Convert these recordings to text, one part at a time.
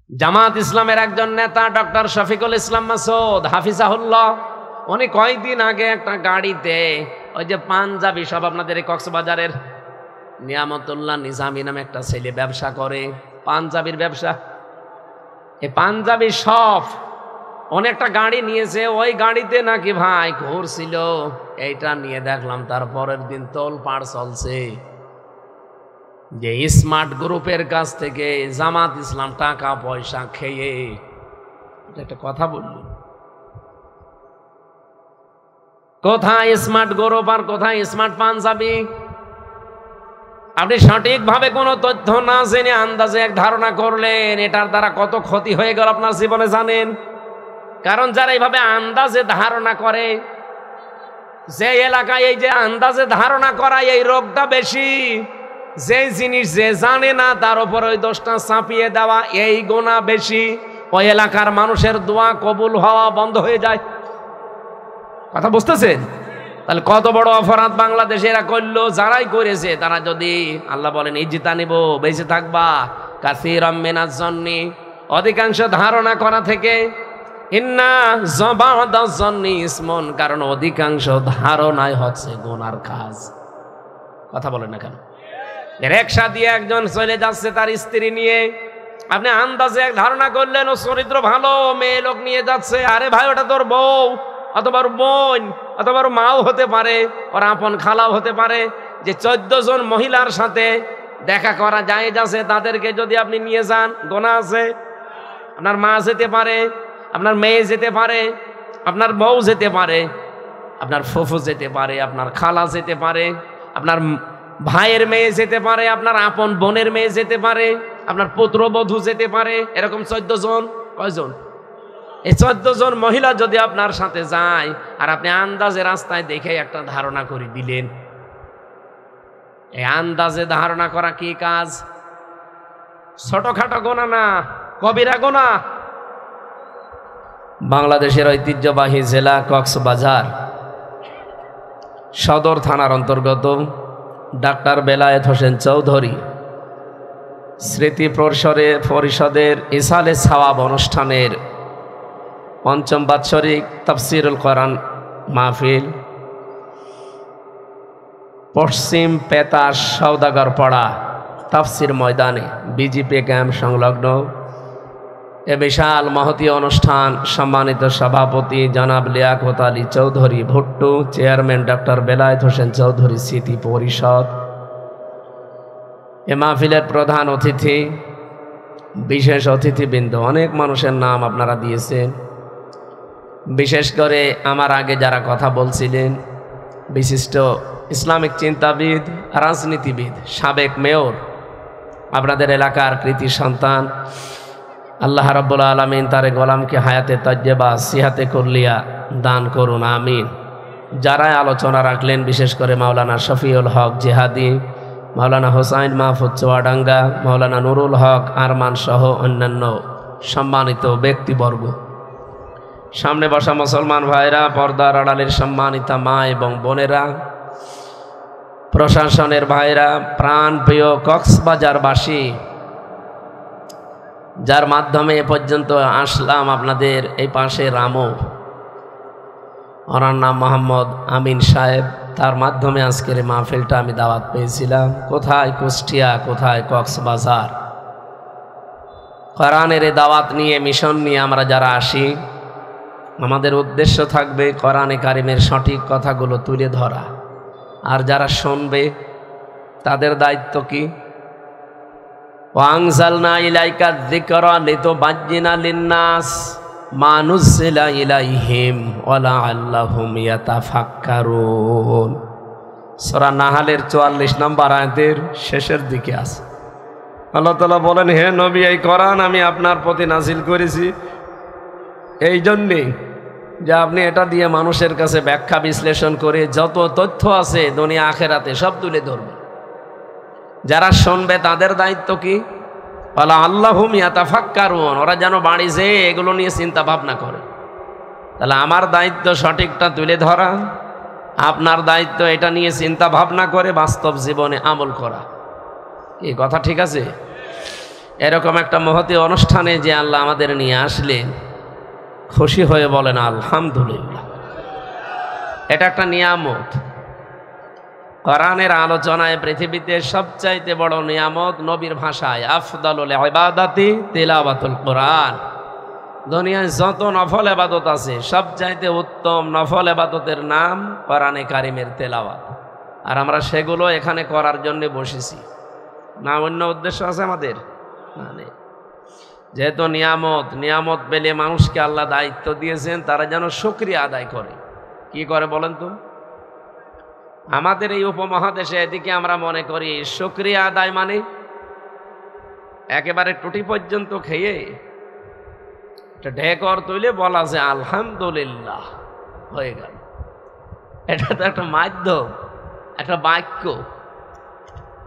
জামাত ইসলামের একজন নেতা ডক্টর শফিকুল ইসলাম মাসুদ হাফিজাহুল্লাহ, উনি কয়েকদিন আগে একটা গাড়িতে ওই যে পাঞ্জাবি সব আপনাদের এই কক্সবাজারের নিয়ামতুল্লাহ নিজামী নামে একটা ছেলে ব্যবসা করে, পাঞ্জাবির ব্যবসা। এই পাঞ্জাবি সব অনেকটা গাড়ি নিয়েছে, ওই গাড়িতে নাকি ভাই ঘুরছিল। এইটা নিয়ে দেখলাম তারপরের দিন তোলপাড় চলছে যে স্মার্ট গ্রুপের কাছ থেকে জামাত ইসলাম টাকা পয়সা খেয়ে। একটা কথা বলল, কোথায় স্মার্ট গ্রুপ আর কোথায় স্মার্ট পাঞ্জাবি? আপনি সঠিকভাবে কোনো তথ্য না জেনে আন্দাজে এক ধারণা করলেন, এটার দ্বারা কত ক্ষতি হয়ে গেল আপনার জীবনে জানেন? কারণ যারা এইভাবে আন্দাজে ধারণা করে, যে এলাকায় এই যে আন্দাজে ধারণা করা এই রোগটা বেশি, যে জিনিস যে জানে না তার উপর ওই দোষটা চাপিয়ে দেওয়া এই গুনাহ বেশি, ওই এলাকার মানুষের দোয়া কবুল হওয়া বন্ধ হয়ে যায়। কথা বুঝতেছেন? তাহলে কত বড় অপরাধ বাংলাদেশে এরা করলো। যারাই করেছে তারা যদি আল্লাহ বলেন ইজ্জিতা নিব, বেঁচে থাকবা, কাসীরাম মিনাজ জন্নি, অধিকাংশ ধারণা করা থেকে, ইন্না যাবাদাজ জন্নি ইসমুন, কারণ অধিকাংশ ধারণাই হচ্ছে গুনার কাজ। কথা বলেন না কেন? রিকশা দিয়ে একজন চলে যাচ্ছে তার স্ত্রী নিয়ে, আপনি আন্দাজে এক ধারণা করলেন ও চরিত্র ভালো, মেয়ে লোক নিয়ে যাচ্ছে। আরে ভাই, ওটা তোর বউ অথবা বোন অথবা মাও হতে পারে, ওর আপন খালাও হতে পারে। যে 14 জন মহিলার সাথে দেখা করা জায়েজ আছে, তাদেরকে যদি আপনি নিয়ে যান গুনাহ আছে। আপনার মা যেতে পারে, আপনার মেয়ে যেতে পারে, আপনার বউ যেতে পারে, আপনার ফুফু যেতে পারে, আপনার খালা যেতে পারে, আপনার ভাইয়ের মেয়ে যেতে পারে, আপনার আপন বোনের মেয়ে যেতে পারে, আপনার পুত্রবধূ যেতে পারে। এরকম 14 জন। কয়জন? এই 14 জন মহিলা যদি আপনার সাথে যায় আর আপনি আন্দাজে রাস্তায় দেখে একটা ধারণা করে দিলেন, এই আন্দাজে ধারণা করা কি কাজ? ছোটখাটো গোনা না, কবিরা গোনা। বাংলাদেশের ঐতিহ্যবাহী জেলা কক্সবাজার সদর থানার অন্তর্গত ডাক্তার বেলায়েত হোসেন চৌধুরী স্মৃতি পরিষদের ইসালে সওয়াব অনুষ্ঠানের ৫ম বাৎসরিক তাফসিরুল কোরআন মাহফিল পশ্চিম পেতাস সওদাগর পাড়া তাফসির ময়দানে বিজিপি ক্যাম্প সংলগ্ন এ বিশাল মহতী অনুষ্ঠান সম্মানিত সভাপতি জনাব লিয়াকত আলী চৌধুরী ভুট্টু, চেয়ারম্যান ডক্টর বেলায়েত হোসেন চৌধুরী স্মৃতি পরিষদ। এ মাহফিলের প্রধান অতিথি, বিশেষ অতিথিবৃন্দ, অনেক মানুষের নাম আপনারা দিয়েছেন। বিশেষ করে আমার আগে যারা কথা বলছিলেন, বিশিষ্ট ইসলামিক চিন্তাবিদ, রাজনীতিবিদ, সাবেক মেয়র, আপনাদের এলাকার কৃতি সন্তান, আল্লাহ রাব্বুল আলামিন তার গোলামকে হায়াতে তাজ্জেবা সিহাতে কুল্লিয়া দান করুন, আমিন। যারা আলোচনা রাখলেন, বিশেষ করে মাওলানা শফিউল হক জিহাদি, মাওলানা হোসাইন মাহফুজ চুয়াডাঙ্গা, মাওলানা নুরুল হক আরমান সহ অন্যান্য সম্মানিত ব্যক্তিবর্গ, সামনে বসা মুসলমান ভাইরা, পর্দার আড়ালের সম্মানিতা মা এবং বোনেরা, প্রশাসনের ভাইরা, প্রাণ প্রিয় কক্সবাজারবাসী, যার মাধ্যমে এ পর্যন্ত আসলাম আপনাদের এই পাশে রামু, ওনার নাম মোহাম্মদ আমিন সাহেব, তার মাধ্যমে আজকের এই মাহফিলটা আমি দাওয়াত পেয়েছিলাম। কোথায়? কুষ্টিয়া, কোথায়? কক্সবাজার। কোরআনের এই দাওয়াত নিয়ে, মিশন নিয়ে আমরা যারা আসি, আমাদের উদ্দেশ্য থাকবে কোরআনে কারিমের সঠিক কথাগুলো তুলে ধরা। আর যারা শুনবে তাদের দায়িত্ব কি? ওয়াংজালনা ইলাইকা যিকরা লিতুবাজ্জিনা লিন্নাস মা নুযিলা ইলাইহিম ওয়া লাআল্লাহুম ইয়াতাফাক্কারুন। সূরা নাহলের 44 নম্বর আয়াতের শেষের দিকে আছে। আল্লাহ তাআলা বলেন, হে নবী, এই কোরআন আমি আপনার প্রতি নাজিল করেছি এই জন্যে যে আপনি এটা দিয়ে মানুষের কাছে ব্যাখ্যা বিশ্লেষণ করে যত তথ্য আছে দুনিয়া আখেরাতে সব তুলে ধরবে। যারা শুনবে তাদের দায়িত্ব কি? ওয়ালা আল্লাহুম ইয়াতাফাক্কারুন, ওরা যেন বাড়ি যেয়ে এগুলো নিয়ে চিন্তা ভাবনা করে। তাহলে আমার দায়িত্ব সঠিকটা তুলে ধরা, আপনার দায়িত্ব এটা নিয়ে চিন্তা ভাবনা করে বাস্তব জীবনে আমল করা। এই কথা ঠিক আছে? এরকম একটা মহতী অনুষ্ঠানে যে আল্লাহ আমাদের নিয়ে আসলেন, খুশি হয়ে বলেন আলহামদুলিল্লাহ। এটা একটা নিয়ামত। কোরআনের আলোচনায় পৃথিবীতে সবচাইতে বড় নিয়ামত, নবীর ভাষায় আফদালুল ইবাদাতি তিলাওয়াতুল কোরআন। দুনিয়ায় যত নফল ইবাদত আছে সবচাইতে উত্তম নফল ইবাদতের নাম কোরআনে কারিমের তেলাওয়াত। আর আমরা সেগুলো এখানে করার জন্য বসেছি, না অন্য উদ্দেশ্য আছে আমাদের? না নেই। যেহেতু নিয়ামত পেলে মানুষকে আল্লাহ দায়িত্ব দিয়েছেন তারা যেন শুকরিয়া আদায় করে। কি করে বলেন তো? আমাদের এই উপমহাদেশে এদিকে আমরা মনে করি শুকরিয়া আদায় মানে একেবারে টুটি পর্যন্ত খেয়ে ঢেকর তুলে বলা যে আলহামদুলিল্লাহ হয়ে গেল। এটা তো একটা মাধ্যম, একটা বাক্য।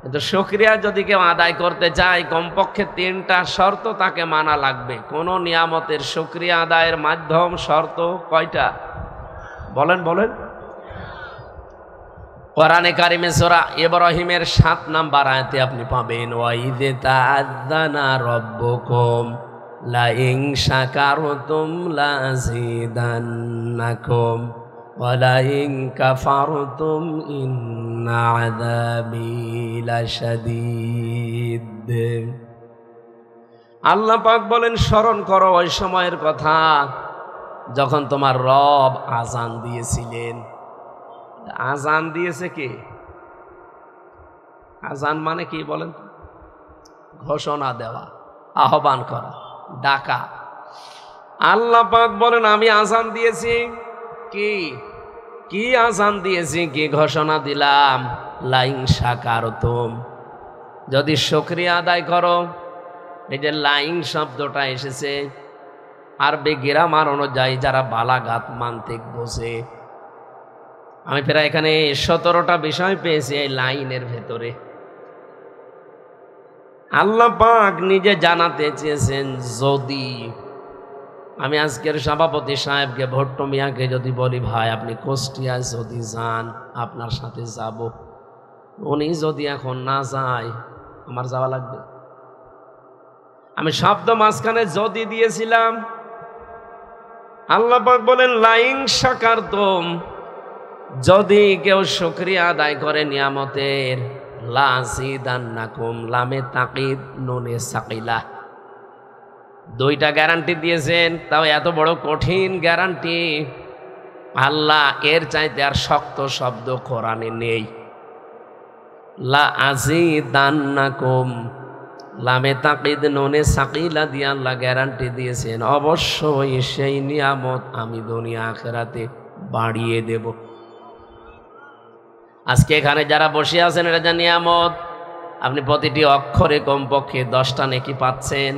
কিন্তু শুকরিয়া যদি কেউ আদায় করতে চায় কমপক্ষে 3টা শর্ত তাকে মানা লাগবে। কোন নিয়ামতের শুকরিয়া আদায়ের মাধ্যম শর্ত কয়টা? বলেন বলেন। কোরআনে কারিমে সূরা ইব্রাহিমের 7 নাম্বার আয়াতে আপনি পাবেন ওয়াইযে তাআযানা রাব্বুকুম লা ইন শাকারতুম লাযিদান্নাকুম ওয়া লা ইন কাফারতুম ইন্না আযাবি লাশাদীদ। আল্লাহ পাক বলেন স্মরণ করো ওই সময়ের কথা যখন তোমার রব আযান দিয়েছিলেন। আযান দিয়েছে কে? আযান মানে কি বলেন? ঘোষণা দেওয়া, আহ্বান করা, ডাকা। আল্লাহ পাক বলেন আমি আযান দিয়েছি। কি আযান দিয়েছি, কি ঘোষণা দিলাম? লাইন শাকারতুম, যদি শুকরিয়া আদায় করো। এই যে লাইন শব্দটা এসেছে আরবি গ্রামার অনুযায়ী যারা বালাগাত মান্তিক বোঝে, আমি প্রায় এখানে 17টা বিষয় পেয়েছি এই লাইনের ভেতরে। আল্লাহ পাক নিজে জানাতে চেয়েছেন যদি আমি আজকের সভাপতি সাহেবকে ভট্ট মিয়াকে যদি বলি ভাই আপনি কুষ্টিয়ায় যদি যান আপনার সাথে যাব, উনি যদি এখন না যায় আমার যাওয়া লাগবে? আমি শব্দ মাঝখানে যদি দিয়েছিলাম। আল্লাহ পাক বলেন লাইন শাকারতুম, যদি কেউ শুকরিয়া আদায় করে নিয়ামতের, লাযিদান্নাকুম, লামে তাকিদ নুনে সাকিলা, 2টা গ্যারান্টি দিয়েছেন। তাও এত বড় কঠিন গ্যারান্টি, আল্লাহ এর চাইতে আর শক্ত শব্দ কোরআনে নেই। লাযিদান্নাকুম, লামে তাকিদ নুনে সাকিলা দিয়ে আল্লাহ গ্যারান্টি দিয়েছেন অবশ্যই সেই নিয়ামত আমি দুনিয়া আখিরাতে বাড়িয়ে দেব। আজকে এখানে যারা বসে আছেন এটা যা নিয়ামত, আপনি প্রতিটি অক্ষরে কমপক্ষে 10টা নেকি পাচ্ছেন।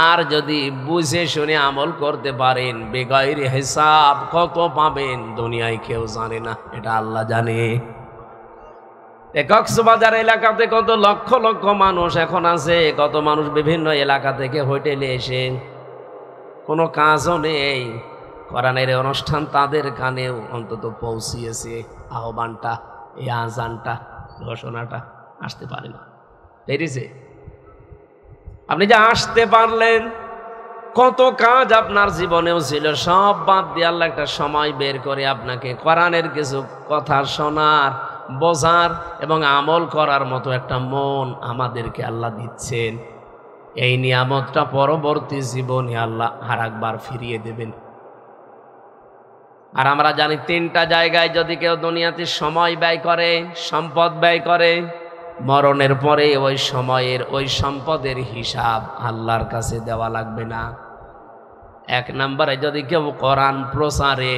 আর যদি বুঝে শুনে আমল করতে পারেন বেগাইরে হিসাব কত পাবেন দুনিয়ায় কেউ জানে না, এটা আল্লাহ জানে। কক্সবাজার এলাকাতে কত লক্ষ লক্ষ মানুষ এখন আছে, কত মানুষ বিভিন্ন এলাকা থেকে হোটেলে এসে কোনো কাজও নেই, কোরআনের অনুষ্ঠান তাদের কানেও অন্তত পৌঁছিয়েছে আহ্বানটা, এই আজানটা, ঘোষণাটা। আসতে পারে না, পেরেছে? আপনি যে আসতে পারলেন, কত কাজ আপনার জীবনেও ছিল সব বাদ দিয়ে আল্লাহ একটা সময় বের করে আপনাকে কোরআনের কিছু কথা শোনার, বোঝার এবং আমল করার মতো একটা মন আমাদেরকে আল্লাহ দিচ্ছেন। এই নিয়ামতটা পরবর্তী জীবনে আল্লাহ আর একবার ফিরিয়ে দেবেন। আর আমরা জানি 3টা জায়গায় যদি কেউ দুনিয়াতে সময় ব্যয় করে, সম্পদ ব্যয় করে, মরণের পরে ওই সময়ের ওই সম্পদের হিসাব আল্লাহর কাছে দেওয়া লাগবে না। 1 নম্বরে যদি কেউ কোরআন প্রসারে,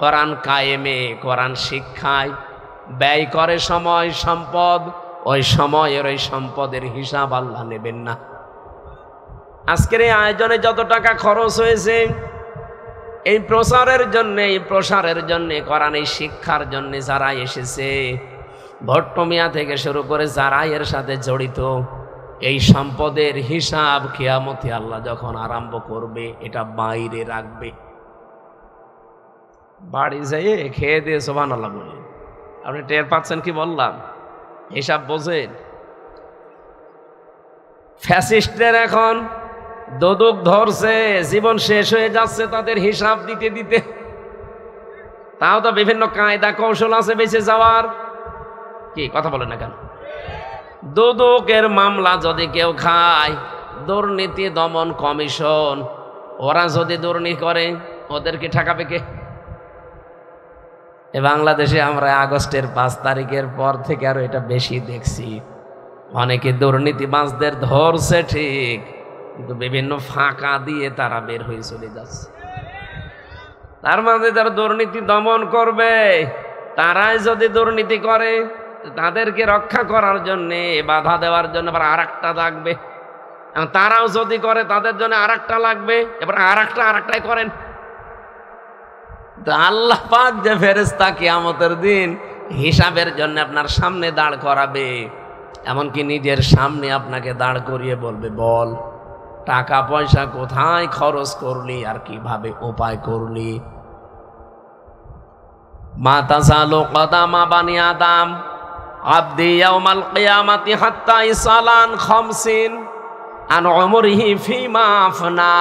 কোরআন কায়েমে, কোরআন শিক্ষায় ব্যয় করে সময় সম্পদ, ওই সময়ের ওই সম্পদের হিসাব আল্লাহ নেবেন না। আজকের এই আয়োজনে যত টাকা খরচ হয়েছে এই প্রসারের জন্য কোরআন এই শিক্ষার জন্য যারা এসেছে, ভট্ট মিয়া থেকে শুরু করে যারা এর সাথে জড়িত, এই সম্পদের হিসাব কিয়ামতে আল্লাহ যখন আরম্ভ করবে এটা বাইরে রাখবে। বাড়ি যেয়ে খেয়ে দিয়ে সুবহানাল্লাহ বলে আপনি টের পাচ্ছেন কি বললাম? হিসাব বোঝেন? ফ্যাসিস্টদের এখন দোদক ধরছে, জীবন শেষ হয়ে যাচ্ছে তাদের হিসাব দিতে দিতে। তাও তো বিভিন্ন কায়দা কৌশল আছে বেঁচে যাওয়ার। কি কথা বলে না কেন? দোদকের মামলা যদি কেউ খায়, দুর্নীতি দমন কমিশন, ওরা যদি দুর্নীতি করে ওদেরকে ঠেকাবে কে? বাংলাদেশে আমরা আগস্টের 5 তারিখের পর থেকে আরো এটা বেশি দেখছি। অনেকে দুর্নীতিবাজদের ধরছে ঠিক, কিন্তু বিভিন্ন ফাঁকা দিয়ে তারা বের হয়ে চলে যাচ্ছে। তার মানে যারা দুর্নীতি দমন করবে, তারাই যদি দুর্নীতি করে, তাদেরকে রক্ষা করার জন্য, বাধা দেওয়ার জন্য আবার আরেকটা লাগবে। তারাও যদি করে তাদের জন্য আরেকটা লাগবে, এবার আরেকটাই করেন। আল্লাহ পাক যে ফেরেশতা কিয়ামতের দিন হিসাবের জন্য আপনার সামনে দাঁড় করাবে, এমনকি নিজের সামনে আপনাকে দাঁড় করিয়ে বলবে, বল টাকা পয়সা কোথায় খরচ করলি আর কিভাবে উপায় করলি। মা তাযালু কদামা বানি আদম আবদি ইয়াউমাল কিয়ামাতি হাত্তা ইসালান 50 আন উমরিহি ফিমা আফনা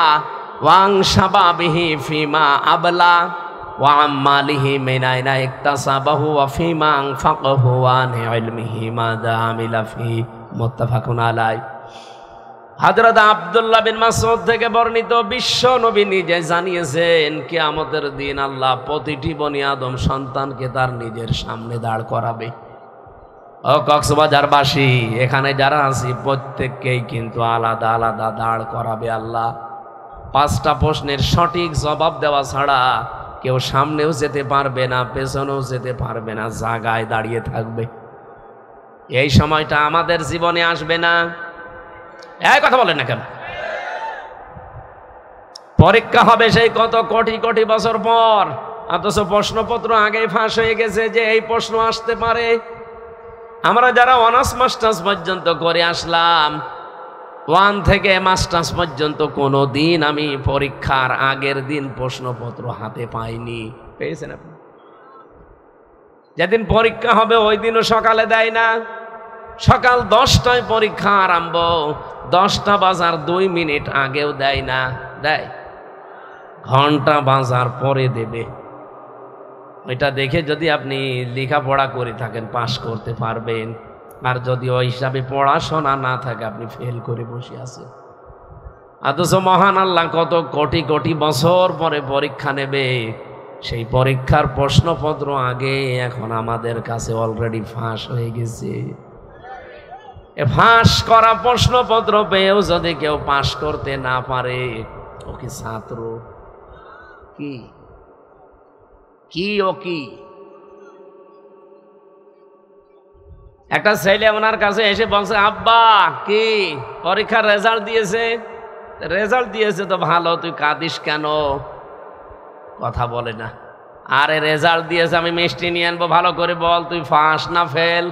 ওয়া আন শাবাবিহি ফিমা আবলা ওয়া আম্মালিহি মিন আইনা ইকতাসাবাহু ওয়া ফিমা আনফাকাহু ওয়া আন ইলমিহি মাযা আমিলা ফি। মুত্তাফাকুন আলাইহি। হযরত আব্দুল্লাহ বিন মাসউদ থেকে বর্ণিত, বিশ্ব নবী নিজে জানিয়েছেন কিয়ামতের দিন আল্লাহ প্রতিটি বনি আদম সন্তানকে তার নিজের সামনে দাঁড় করাবে। ও কক্সবাজারবাসী, এখানে যারা আছি প্রত্যেককেই কিন্তু আলাদা আলাদা দাঁড় করাবে আল্লাহ। 5টা প্রশ্নের সঠিক জবাব দেওয়া ছাড়া কেউ সামনেও যেতে পারবে না, পেছনেও যেতে পারবে না, জায়গায় দাঁড়িয়ে থাকবে। এই সময়টা আমাদের জীবনে আসবে না। এই কথা বলেন না কেন? পরীক্ষা হবে সেই কত কোটি কোটি বছর পর, অথচ প্রশ্নপত্র আগেই ফাঁস হয়ে গেছে যে এই প্রশ্ন আসতে পারে। আমরা যারা অনার্স মাস্টার্স পর্যন্ত করে আসলাম, 1 থেকে মাস্টার্স পর্যন্ত কোনো দিন আমি পরীক্ষার আগের দিন প্রশ্নপত্র হাতে পাইনি। পেয়েছেন আপনি? যেদিন পরীক্ষা হবে ওই দিনও সকালে দেয় না, সকাল 10টায় পরীক্ষা আরম্ভ, 10টা বাজার 2 মিনিট আগেও দেয় না, দেয় ঘন্টা বাজার পরে দেবে। ওইটা দেখে যদি আপনি লেখাপড়া করে থাকেন পাশ করতে পারবেন, আর যদি ওই হিসাবে পড়াশোনা না থাকে আপনি ফেল করে বসে আছেন। অথচ মহান আল্লাহ কত কোটি কোটি বছর পরে পরীক্ষা নেবে, সেই পরীক্ষার প্রশ্নপত্র আগে এখন আমাদের কাছে অলরেডি ফাঁস হয়ে গেছে। ফাঁস করা প্রশ্নপত্র পেয়েও যদি কেউ পাশ করতে না পারে, ও কি ছাত্র? কি কি ও কি? একটা ছেলে ওনার কাছে এসে বলছে, আব্বা কি পরীক্ষার রেজাল্ট দিয়েছে? রেজাল্ট দিয়েছে তো ভালো, তুই কাঁদিস কেন? কথা বলে না। আরে রেজাল্ট দিয়েছে, আমি মিষ্টি নিয়ে আনবো, ভালো করে বল তুই পাস না ফেল?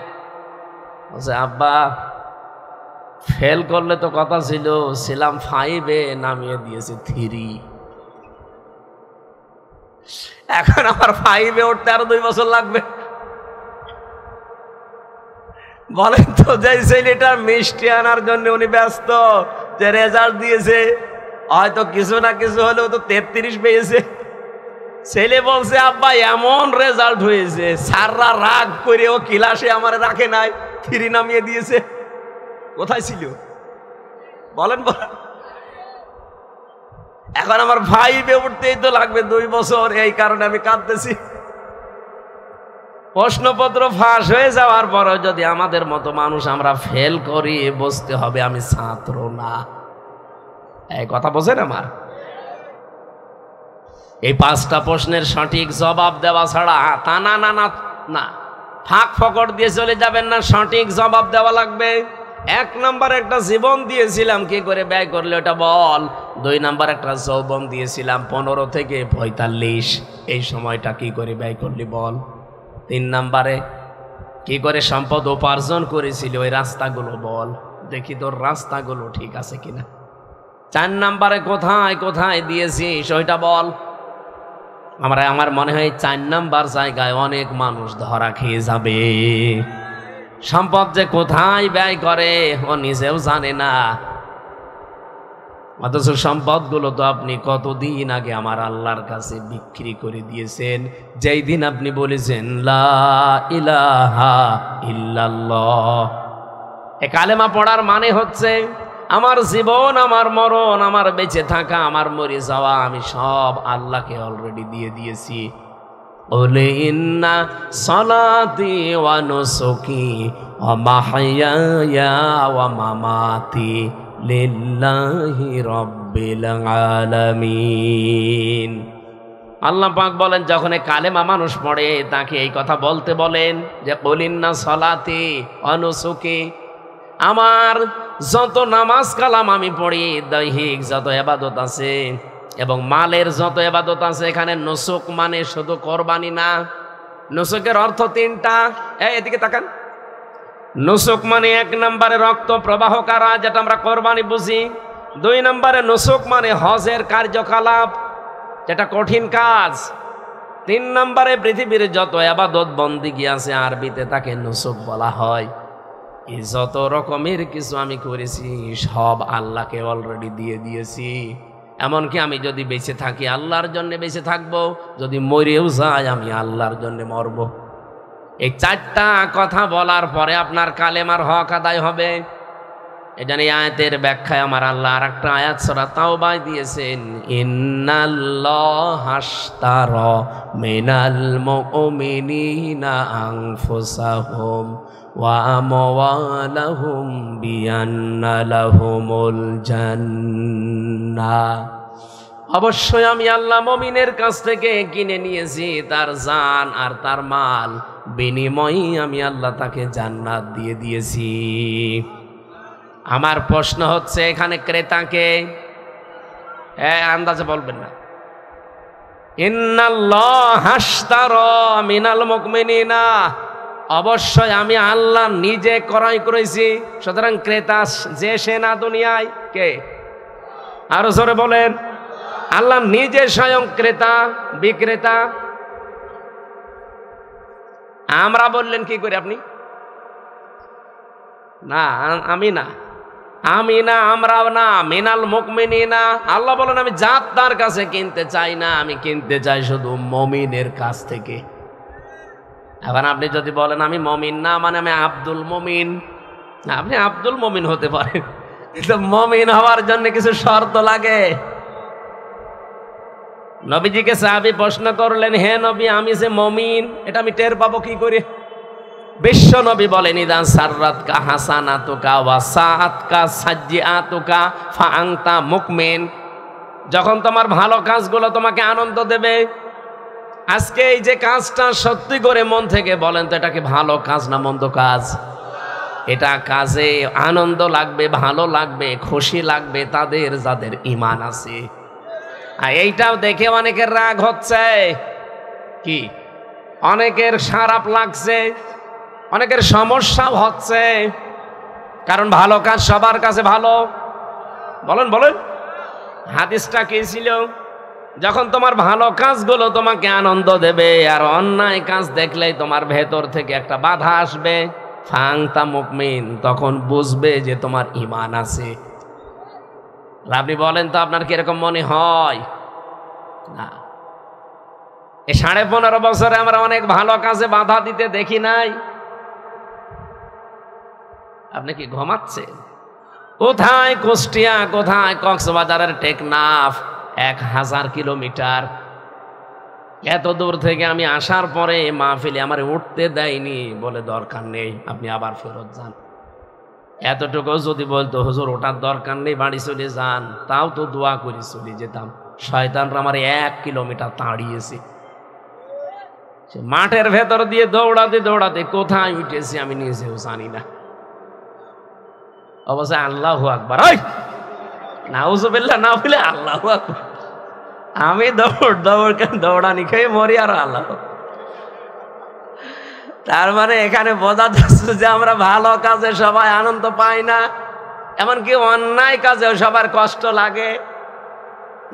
বলছে, আব্বা ফেল করলে তো কথা ছিলাম 5-এ, নামিয়ে দিয়েছে 3। এখন আমার 5-এ উঠতে আরো 2 বছর লাগবে। বলেন তো, যে ছেলেটার মিষ্টি আনার জন্য উনি ব্যস্ত, যে রেজাল্ট দিয়েছে, হয়তো কিছু না কিছু হলেও তো 33 পেয়েছে। ছেলে বলছে, আব্বা এমন রেজাল্ট হয়েছে, স্যাররা রাগ করে ও ক্লাসে আমার রাখে নাই, 3 নামিয়ে দিয়েছে। কোথায় ছিল বলেন? এখন আমার 5-এ উঠতেই তো লাগবে 2 বছর, এই কারণে আমি কাঁদতেছি। প্রশ্নপত্র ফাঁস হয়ে যাওয়ার পরে যদি আমাদের মতো মানুষ আমরা ফেল করি, বুঝতে হবে আমি ছাত্র না। এই কথা বোঝেন আমার? এই 5টা প্রশ্নের সঠিক জবাব দেওয়া ছাড়া তা না না না না, ফাঁক ফকর দিয়ে চলে যাবেন না, সঠিক জবাব দেওয়া লাগবে। 1 নম্বর একটা জীবন দিয়েছিলাম, কি করে ব্যয় করলে ওটা বল। 2 নম্বর একটা যৌবন দিয়েছিলাম 15 থেকে 45, এই সময়টা কি করে ব্যয় করলি বল। 3 নম্বরে কি করে সম্পদ উপার্জন করেছিল, ওই রাস্তাগুলো বল, দেখি তোর রাস্তাগুলো ঠিক আছে কিনা। 4 নম্বরে কোথায় কোথায় দিয়েছিস ওইটা বল। আমার মনে হয় 4 নম্বর জায়গায় অনেক মানুষ ধরা খেয়ে যাবে। সম্পদ যে কোথায় ব্যয় করে ও নিজেও জানে না, অথচ সম্পদগুলো তো আপনি কতদিন আগে আমার আল্লাহর কাছে বিক্রি করে দিয়েছেন, যেই দিন আপনি বলেছেন লা ইলাহা ইল্লাল্লাহ। এ কালেমা পড়ার মানে হচ্ছে আমার জীবন, আমার মরণ, আমার বেঁচে থাকা, আমার মরে যাওয়া, আমি সব আল্লাহকে অলরেডি দিয়ে দিয়েছি। ওলে ইন্না সালাতি ওয়া নুসুকি ওয়া মাহইয়ায়া ওয়া মামাতি লিল্লাহি রাব্বিল আলামিন। আল্লাহ পাক বলেন, যখন এই কালেমা মানুষ পড়ে তাকে এই কথা বলতে বলেন যে কুল ইন্না সালাতি ওয়া নুসুকি, আমার যত নামাজ কালাম আমি পড়ি, দৈহিক যত ইবাদত আছে এবং মালের যত ইবাদত আছে, এখানে নুসুক মানে শুধু কোরবানি না, নুসুকের অর্থ তিনটা। এদিকে তাকান। নুসুক মানে এক নম্বরে রক্ত প্রবাহ করা, যেটা আমরা কোরবানি বুঝি। দুই নম্বরে নুসুক মানে হজের কার্যকলাপ, যেটা কঠিন কাজ। তিন নম্বরে পৃথিবীর যত ইবাদত বন্দিগি আছে, আরবিতে তাকে নুসুক বলা হয়। এই যত রকমের কিছু আমি করেছি সব আল্লাহকে অলরেডি দিয়ে দিয়েছি। এমনকি আমি যদি বেঁচে থাকি আল্লাহর জন্য বেঁচে থাকবো, যদি মরেও যাই আমি আল্লাহর জন্য মরব। এই চারটা কথা বলার পরে আপনার কালেমার হক আদায় হবে। এজন্য এই আয়াতের ব্যাখ্যায় আমার আল্লাহ আর একটা আয়াত সূরা তাওবায় দিয়েছেন, ইন্নাল্লাহা আশতারা মিনাল মুমিনিনা আনফুসাহুম ওয়া আমওয়ালাহুম বিআন্না লাহুমুল জান্নাহ। অবশ্যই আমি আল্লাহ মুমিনের কাছ থেকে কিনে নিয়েছি তার জান আর তার মাল, বিনিময়ে আমি আল্লাহ তাকে জান্নাত দিয়ে দিয়েছি। আমার প্রশ্ন হচ্ছে, এখানে ক্রেতাকে আন্দাজে বলবেন না। ইন্নাল্লাহা আশতারা মিনাল মুমিনিনা, অবশ্যই আমি আল্লাহ নিজে ক্রয় করেছি। সুতরাং ক্রেতা যে সে না দুনিয়ায়, কে? আরো জোরে বলেন। আল্লাহ নিজে স্বয়ং ক্রেতা বিক্রেতা। আমরা বললেন কি করে আপনি? না, আমি না, আমরাও না, মিনাল মুমিনিনা। আল্লাহ বলেন আমি জাত তার কাছে কিনতে চাই না, আমি কিনতে চাই শুধু মুমিনের কাছ থেকে। এখন আপনি যদি বলেন আমি মুমিন না, মানে আমি আব্দুল মুমিন, আপনি আব্দুল মুমিন হতে পারেন, কিন্তু মুমিন হওয়ার জন্য কিছু শর্ত লাগে। নবীজিকে সাহাবী প্রশ্ন করলেন, হে নবী, আমি যে মুমিন এটা আমি টের পাবো কি করে? বিশ্ব নবী বলেন, ইদা সাররাতকা হাসানাতুকা ওয়া সাআতকা সাজ্জিআতুকা ফা আনতা মুমিন। যখন তোমার ভালো কাজগুলো তোমাকে আনন্দ দেবে। আজকে এই যে কাজটা সত্যি করে মন থেকে বলেন তো, এটা কি ভালো কাজ না মন্দ কাজ? এটা কাজে আনন্দ লাগবে, ভালো লাগবে, খুশি লাগবে তাদের যাদের ঈমান আছে। আর এইটাও দেখে অনেকের রাগ হচ্ছে, কি অনেকের খারাপ লাগছে, অনেকের সমস্যাও হচ্ছে। কারণ ভালো কাজ সবার কাছে ভালো। বলেন বলেন, হাদিসটা কি ছিল? যখন তোমার ভালো কাজগুলো তোমাকে আনন্দ দেবে আর অন্যায় কাজ দেখলেই তোমার ভেতর থেকে একটা বাধা আসবে, ফাংতা মুমিন, তখন বুঝবে যে তোমার ঈমান আছে। আপনি বলেন তো, আপনার কিরকম মনে হয়? না, এই 15.5 বছরে আমরা অনেক ভালো কাজে বাধা দিতে দেখি নাই। আপনি কি ঘুমাচ্ছেন? কোথায় কুষ্টিয়া, কোথায় কক্সবাজারের টেকনাফ, 1000 কিলোমিটার। এত দূর থেকে আমি আসার পরে মাহফিলে আমার উঠতে দেয়নি, বলে দরকার নেই, আপনি আবার ফেরত যান। এতটুকু যদি বলতো হুজুর ওঠার দরকার নেই, বাড়ি চলে যান, তাও তো দোয়া করে চলে যেতাম। শয়তানরা আমার 1 কিলোমিটার তাড়িয়েছে। মাঠের ভেতর দিয়ে দৌড়াতে দৌড়াতে কোথায় উঠেছি আমি নিজেও জানি না। অবশ্যই আল্লাহু আকবার, নাউজুবিল্লাহ না বলে আল্লাহু আকবার। আমি দৌড়ানি খেয়ে মরি আর আল্লাহ। তার মানে এখানে বোঝা যাচ্ছে যে আমরা ভালো কাজে সবাই আনন্দ পাই না, এমনকি অন্যায় কাজেও সবার কষ্ট লাগে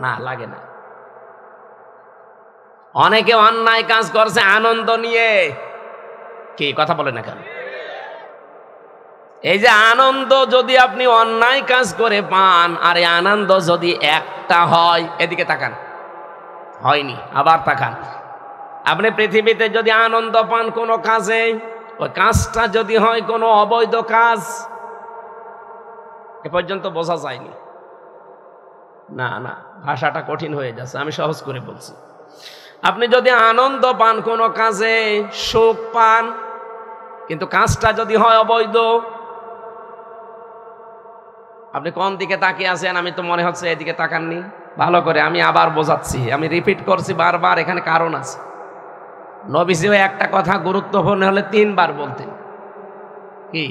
না, লাগে না। অনেকে অন্যায় কাজ করছে আনন্দ নিয়ে। কি কথা বলে না কেন? এই যে আনন্দ যদি আপনি অন্যায় কাজ করে পান, আর এই আনন্দ যদি একটা হয়, এদিকে তাকান, হয়নি, আবার তাকান। আপনি পৃথিবীতে যদি আনন্দ পান কোনো কাজে, ওই কাজটা যদি হয় কোনো অবৈধ কাজ, এ পর্যন্ত বোঝা যায়নি। না না, ভাষাটা কঠিন হয়ে যাচ্ছে, আমি সহজ করে বলছি। আপনি যদি আনন্দ পান কোনো কাজে, সুখ পান, কিন্তু কাজটা যদি হয় অবৈধ, আপনি কোন দিকে তাকিয়ে আছেন? আমি তো মনে হচ্ছে এদিকে তাকাননি। ভালো করে আমি আবার বোঝাচ্ছি, আমি রিপিট করছি বারবার, এখানে কারণ আছে। নবীজিও একটা কথা গুরুত্বপূর্ণ হলে 3 বার বলতেন, কি?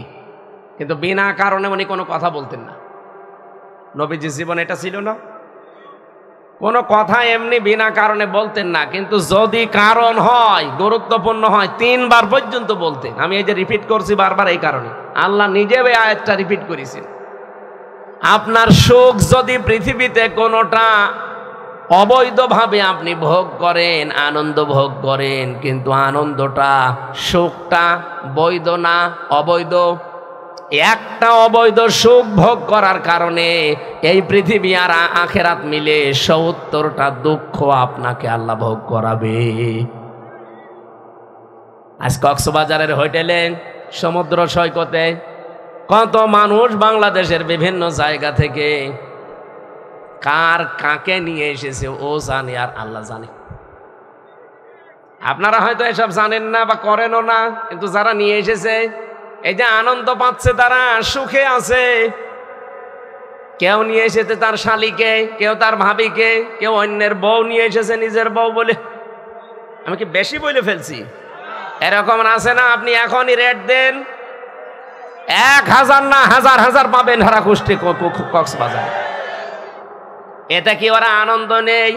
কিন্তু বিনা কারণে উনি কোনো কথা বলতেন না। নবীজির জীবন এটা ছিল না, কোনো কথা এমনি বিনা কারণে বলতেন না, কিন্তু যদি কারণ হয়, গুরুত্বপূর্ণ হয়, 3 বার পর্যন্ত বলতেন। আমি এই যে রিপিট করছি বারবার এই কারণে, আল্লাহ নিজেও এই আয়াতটা রিপিট করেছেন। আপনার সুখ যদি পৃথিবীতে কোনোটা অবৈধভাবে আপনি ভোগ করেন, আনন্দ ভোগ করেন, কিন্তু আনন্দটা, সুখটা বৈধ না অবৈধ, একটা অবৈধ সুখ ভোগ করার কারণে এই পৃথিবী আর আখেরাত মিলে 70টা দুঃখ আপনাকে আল্লাহ ভোগ করাবে। আজ কক্সবাজারের হোটেলে, সমুদ্র সৈকতে কত মানুষ বাংলাদেশের বিভিন্ন জায়গা থেকে কার কাকে নিয়ে এসেছে ও জানে, আর আল্লাহ জানে। আপনারা হয়তো এসব জানেন না বা করেনও না, কিন্তু যারা নিয়ে এসেছে, এই যে আনন্দ পাচ্ছে, তারা সুখে আছে। কেউ নিয়ে এসেছে তার শালীকে, কেউ তার ভাবিকে, কেউ অন্যের বউ নিয়ে এসেছে নিজের বউ বলে। আমি কি বেশি বলে ফেলছি? এরকম আছে না? আপনি এখনই রেট দেন, 1000 না হাজার হাজার পাবেন হারা কুষ্টি কক্সবাজার। এটা কি ওরা আনন্দ নেই,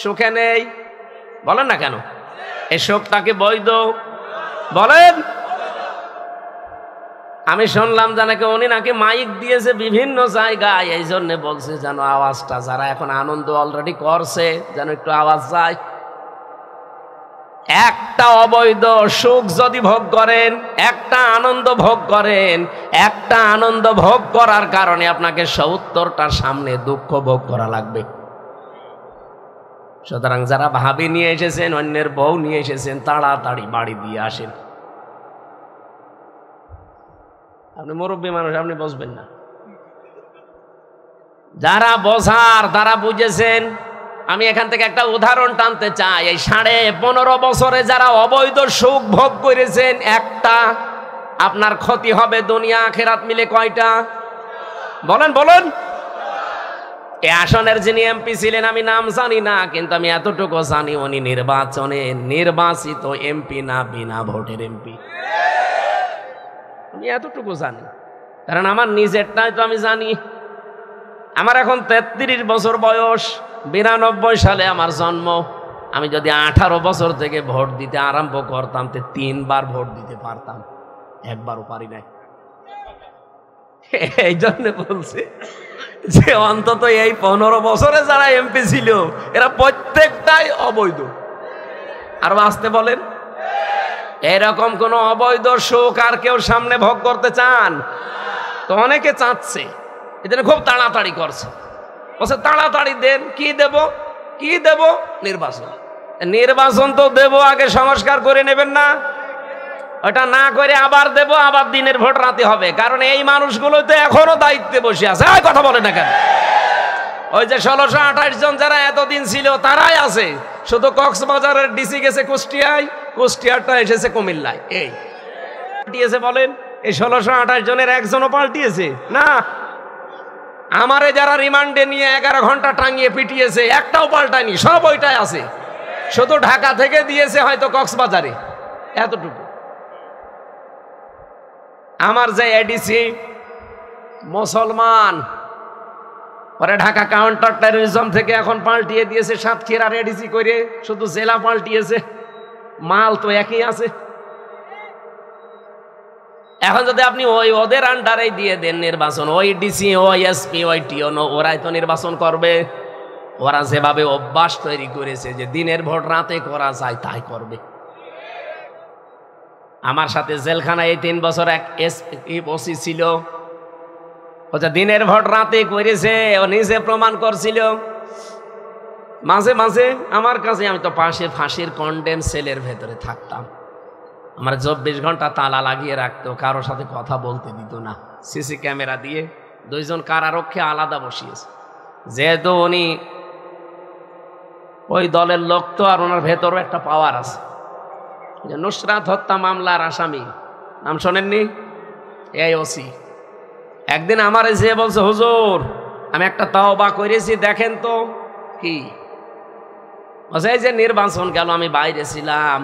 সুখে নেই? বলেন না কেন? এই সুখটা কি বৈধ? বলেন। আমি শুনলাম যে নাকি উনি নাকি মাইক দিয়েছে বিভিন্ন জায়গায়, এই জন্য বলছে যেন আওয়াজটা, যারা এখন আনন্দ অলরেডি করছে, যেন একটু আওয়াজ যায়। একটা অবৈধ সুখ যদি ভোগ করেন, একটা আনন্দ ভোগ করেন, একটা আনন্দ ভোগ করার কারণে আপনাকে 70টার সামনে দুঃখ ভোগ করা লাগবে। সুতরাং যারা ভাবি নিয়ে এসেছেন, অন্যের বউ নিয়ে এসেছেন, তাড়াতাড়ি বাড়ি দিয়ে আসেন। আপনি মুরব্বী মানুষ, আপনি বসবেন না। যারা বোঝার তারা বুঝেছেন। আমি এখান থেকে একটা উদাহরণ টানতে চাই। এই 15.5 বছরে যারা অবৈধ সুখ ভোগ করেছেন, একটা, আপনার ক্ষতি হবে দুনিয়া আখেরাত মিলে কয়টা? বলেন বলেন। এই আসনের যিনি এমপি ছিলেন, আমি নাম জানি না, কিন্তু আমি এতটুকু জানি উনি নির্বাচনে নির্বাচিত এমপি না, বিনা ভোটের এমপি। আমি এতটুকু জানি, কারণ আমার নিজেরটাই তো আমি জানি। আমার এখন 33 বছর বয়স, 92 সালে আমার জন্ম। আমি যদি 18 বছর থেকে ভোট দিতে আরম্ভ করতাম, 3 বার ভোট দিতে পারতাম, একবারও পারি নাই। এই জন্য বলছি যে অন্তত এই 15 বছরে যারা এমপি ছিল, এরা প্রত্যেকটাই অবৈধ। আর আসতে বলেন, এরকম কোন অবৈধ সুখ আর কেউ সামনে ভোগ করতে চান? তো অনেকে চাচ্ছে, এজন্য খুব তাড়াতাড়ি করছে, বলছে তাড়াতাড়ি দেন। কি দেব? কি দেব? নির্বাচন। নির্বাচন তো দেব, আগে সংস্কার করে নেবেন না? ওটা না করে আবার দেব, আবার দিনের ভোট রাতে হবে। কারণ এই মানুষগুলো তো এখনো দায়িত্বে বসে আছে। কথা বলে না কেন? ওই যে 1628 জন যারা এতদিন ছিল, তারাই আছে। শুধু কক্সবাজারের ডিসি গেছে কুষ্টিয়ায়, কুষ্টিয়ারটা এসেছে কুমিল্লায়। এই পাল্টিয়েছে বলেন? এই 1628 জনের একজনও পাল্টিয়েছে না। আমারে যারা রিমান্ডে নিয়ে 11 ঘন্টা টাঙিয়ে পিটিয়েছে, একটাও পাল্টায়নি, সব ওইটাই আছে। শুধু ঢাকা থেকে দিয়েছে হয়তো কক্সবাজারে, এতটুকু। আমার যে এডিসি মুসলমান, পরে ঢাকা কাউন্টার টেরোরিজম থেকে এখন পাল্টিয়ে দিয়েছে সাতক্ষীরার এডিসি করে, শুধু জেলা পাল্টিয়েছে, মাল তো একই আছে। এখন যদি আপনি ওই ওদের আন্ডারে দিয়ে দেন নির্বাচন, ওই ডিসি, ওই এসপি, ওই টিওনো, ওরাই তো নির্বাচন করবে। ওরা যেভাবে অভ্যাস তৈরি করেছে যে দিনের ভোট রাতে করা যায়, তাই করবে। আমার সাথে জেলখানায় এই 3 বছর এক ওসি ছিল। ও যে দিনের ভোট রাতে করেছে, ও নিজে প্রমাণ করছিল। মাঝে মাঝে আমার কাছে, আমি তো পাশে ফাঁসির কন্ডেম সেলের ভেতরে থাকতাম, আমার 24 ঘন্টা তালা লাগিয়ে রাখতো, কারোর সাথে কথা বলতে দিত না। সিসি ক্যামেরা দিয়ে 2 জন কারারক্ষী আলাদা বসিয়েছে, যেহেতু উনি ওই দলের লোক তো, আর ওনার ভেতরও একটা পাওয়ার আছে। নুসরাত হত্যা মামলার আসামি, নাম শোনেননি? এই ওসি একদিন আমারে যে বলছে, হুজুর আমি একটা তওবা করেছি, দেখেন তো। কি বলছে? এই যে নির্বাচন গেল, আমি বাইরে ছিলাম,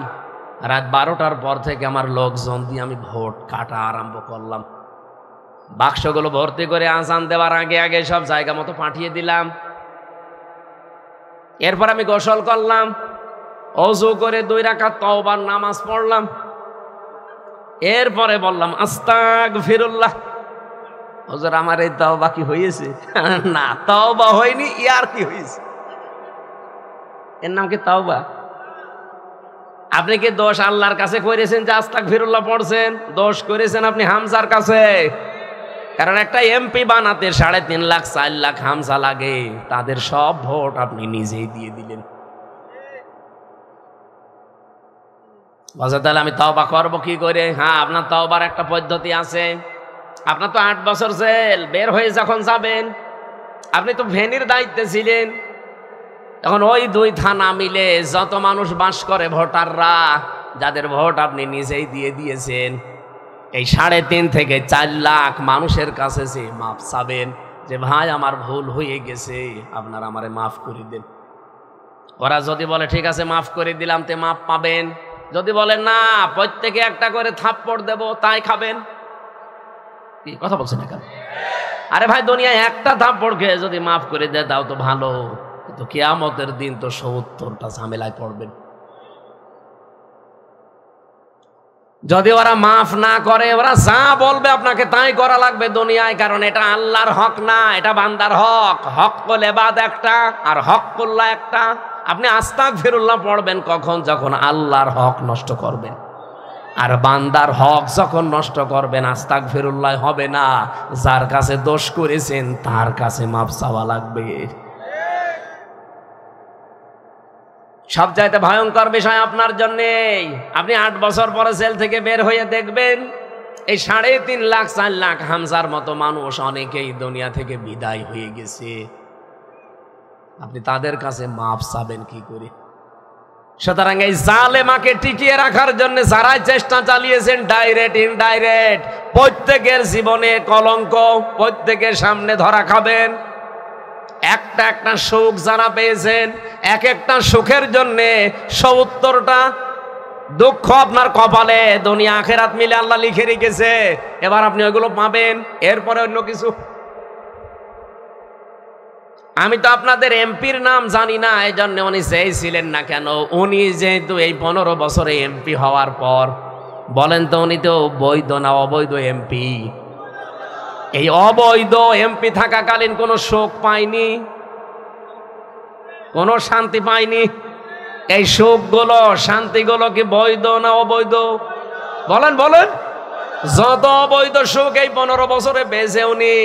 রাত 12টার পর থেকে আমার লোকজন দিয়ে আমি ভোট কাটা আরম্ভ করলাম। বাক্সগুলো ভর্তি করে আজান দেওয়ার আগে আগে সব জায়গা মতো পাঠিয়ে দিলাম। এরপর আমি গোসল করলাম, ওযু করে 2 রাকাত তওবার নামাজ পড়লাম। এরপরে বললাম আস্তাগফিরুল্লাহ। হুজুর আমার এই তওবা কি হয়েছে? না, তওবা হয়নি, ইয়ার কি হয়েছে? এর নাম কি তওবা? আপনি কি দোষ আল্লাহর কাছে করেছেন যে আস্তাগফিরুল্লাহ পড়ছেন? দোষ করেছেন আপনি হামজার কাছে। কারণ একটা এমপি বানাতে 3.5 লাখ 4 লাখ হামজা লাগে, তাদের সব ভোট আপনি নিজেই দিয়ে দিলেন। তাহলে আমি তওবা করবো কি করে? হ্যাঁ, আপনার তওবার একটা পদ্ধতি আছে। আপনার তো 8 বছর জেল, বের হয়ে যখন যাবেন, আপনি তো ভেনির দায়িত্বে ছিলেন, এখন ওই 2 থানা মিলে যত মানুষ বাস করে ভোটাররা, যাদের ভোট আপনি নিজেই দিয়ে দিয়েছেন, এই 3.5 থেকে 4 লাখ মানুষের কাছে যে মাফ চাবেন যে ভাই আমার ভুল হয়ে গেছে, আপনারা আমারে মাফ করে দেন। ওরা যদি বলে ঠিক আছে মাফ করে দিলাম, তে মাফ পাবেন। যদি বলেন না, প্রত্যেকে একটা করে থাপ্পড় দেব, তাই খাবেন। কি কথা বলছেন না কেন? আরে ভাই, দুনিয়ায় একটা থাপ্পড় খেয়ে যদি মাফ করে দেয় দাও তো ভালো, কিন্তু কিয়ামতের দিন তো 70টা ঝামেলায় পড়বেন। যদি ওরা মাফ না করে, ওরা যা বলবে আপনাকে তাই করা লাগবে দুনিয়ায়, কারণ এটা আল্লাহর হক না, এটা বান্দার হক। হক্কুল ইবাদ একটা আর হক্কুল্লাহ একটা। আপনি আস্তাগফিরুল্লাহ পড়বেন কখন? যখন আল্লাহর হক নষ্ট করবেন। আর বান্দার হক যখন নষ্ট করবেন, আস্তাগফিরুল্লাহ হবে না, যার কাছে দোষ করেছেন তার কাছে মাফ চাওয়া লাগবে। সবচাইতে ভয়ঙ্কর বিষয় আপনার জন্যে, আপনি 8 বছর পরে জেল থেকে বের হয়ে দেখবেন এই 3.5 লাখ 4 লাখ হামজার মতো মানুষ অনেকেই দুনিয়া থেকে বিদায় হয়ে গেছে। আপনি তাদের কাছে মাফ চাবেন কি করে? সুতরাং এই জালেমাকে টিকিয়ে রাখার জন্য যারাই চেষ্টা চালিয়েছেন, ডাইরেক্ট ইনডাইরেক্ট, প্রত্যেকের জীবনে কলঙ্ক, প্রত্যেকের সামনে ধরা খাবেন। একটা একটা সুখ যারা পেয়েছেন, এক একটা সুখের জন্যে 70টা দুঃখ আপনার কপালে দুনিয়া আখেরাত মিলে আল্লাহ লিখে রেখেছে। এবার আপনি ওইগুলো পাবেন, এরপরে অন্য কিছু। আমি তো আপনাদের এমপির নাম জানি না, এই জন্য উনি চেয়েছিলেন না কেন। উনি যেহেতু এই 15 বছরে এমপি হওয়ার পর, বলেন তো উনি তো বৈধ না অবৈধ এমপি? এই অবৈধ এমপি থাকাকালীন কোনো সুখ পায়নি, কোনো শান্তি পায়নি। এই সুখগুলো শান্তিগুলো কি বৈধ না অবৈধ? বলেন বলেন। যত অবৈধ সুখ এই 15 বছরে পেয়েছে উনি,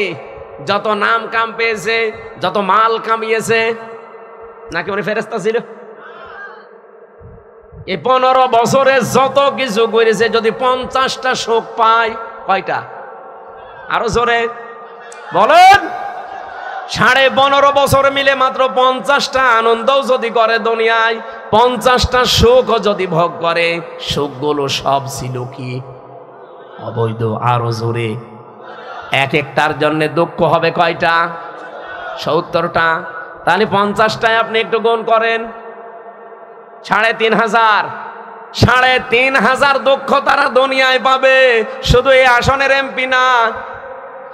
যত নাম কাম পেয়েছে, যত মাল কামিয়েছে, নাকি উনি ফেরেশতা ছিল? এই 15 বছরে যত কিছু করেছে, যদি 50টা সুখ পায়, কয়টা? আরো জোরে বলেন। 15.5 বছর মিলে মাত্র 50টা আনন্দও যদি করে দুনিয়ায়, 50টা সুখও যদি ভোগ করে, সুখগুলো সব ছিল কি অবৈধ? আরো জোরে। এক একটার জন্য দুঃখ হবে কয়টা? 70টা। তাহলে 50টায় আপনি একটু গুণ করেন, 3,500। 3,500 দুঃখ তারা দুনিয়ায় পাবে। শুধু এই আসনের এমপি না,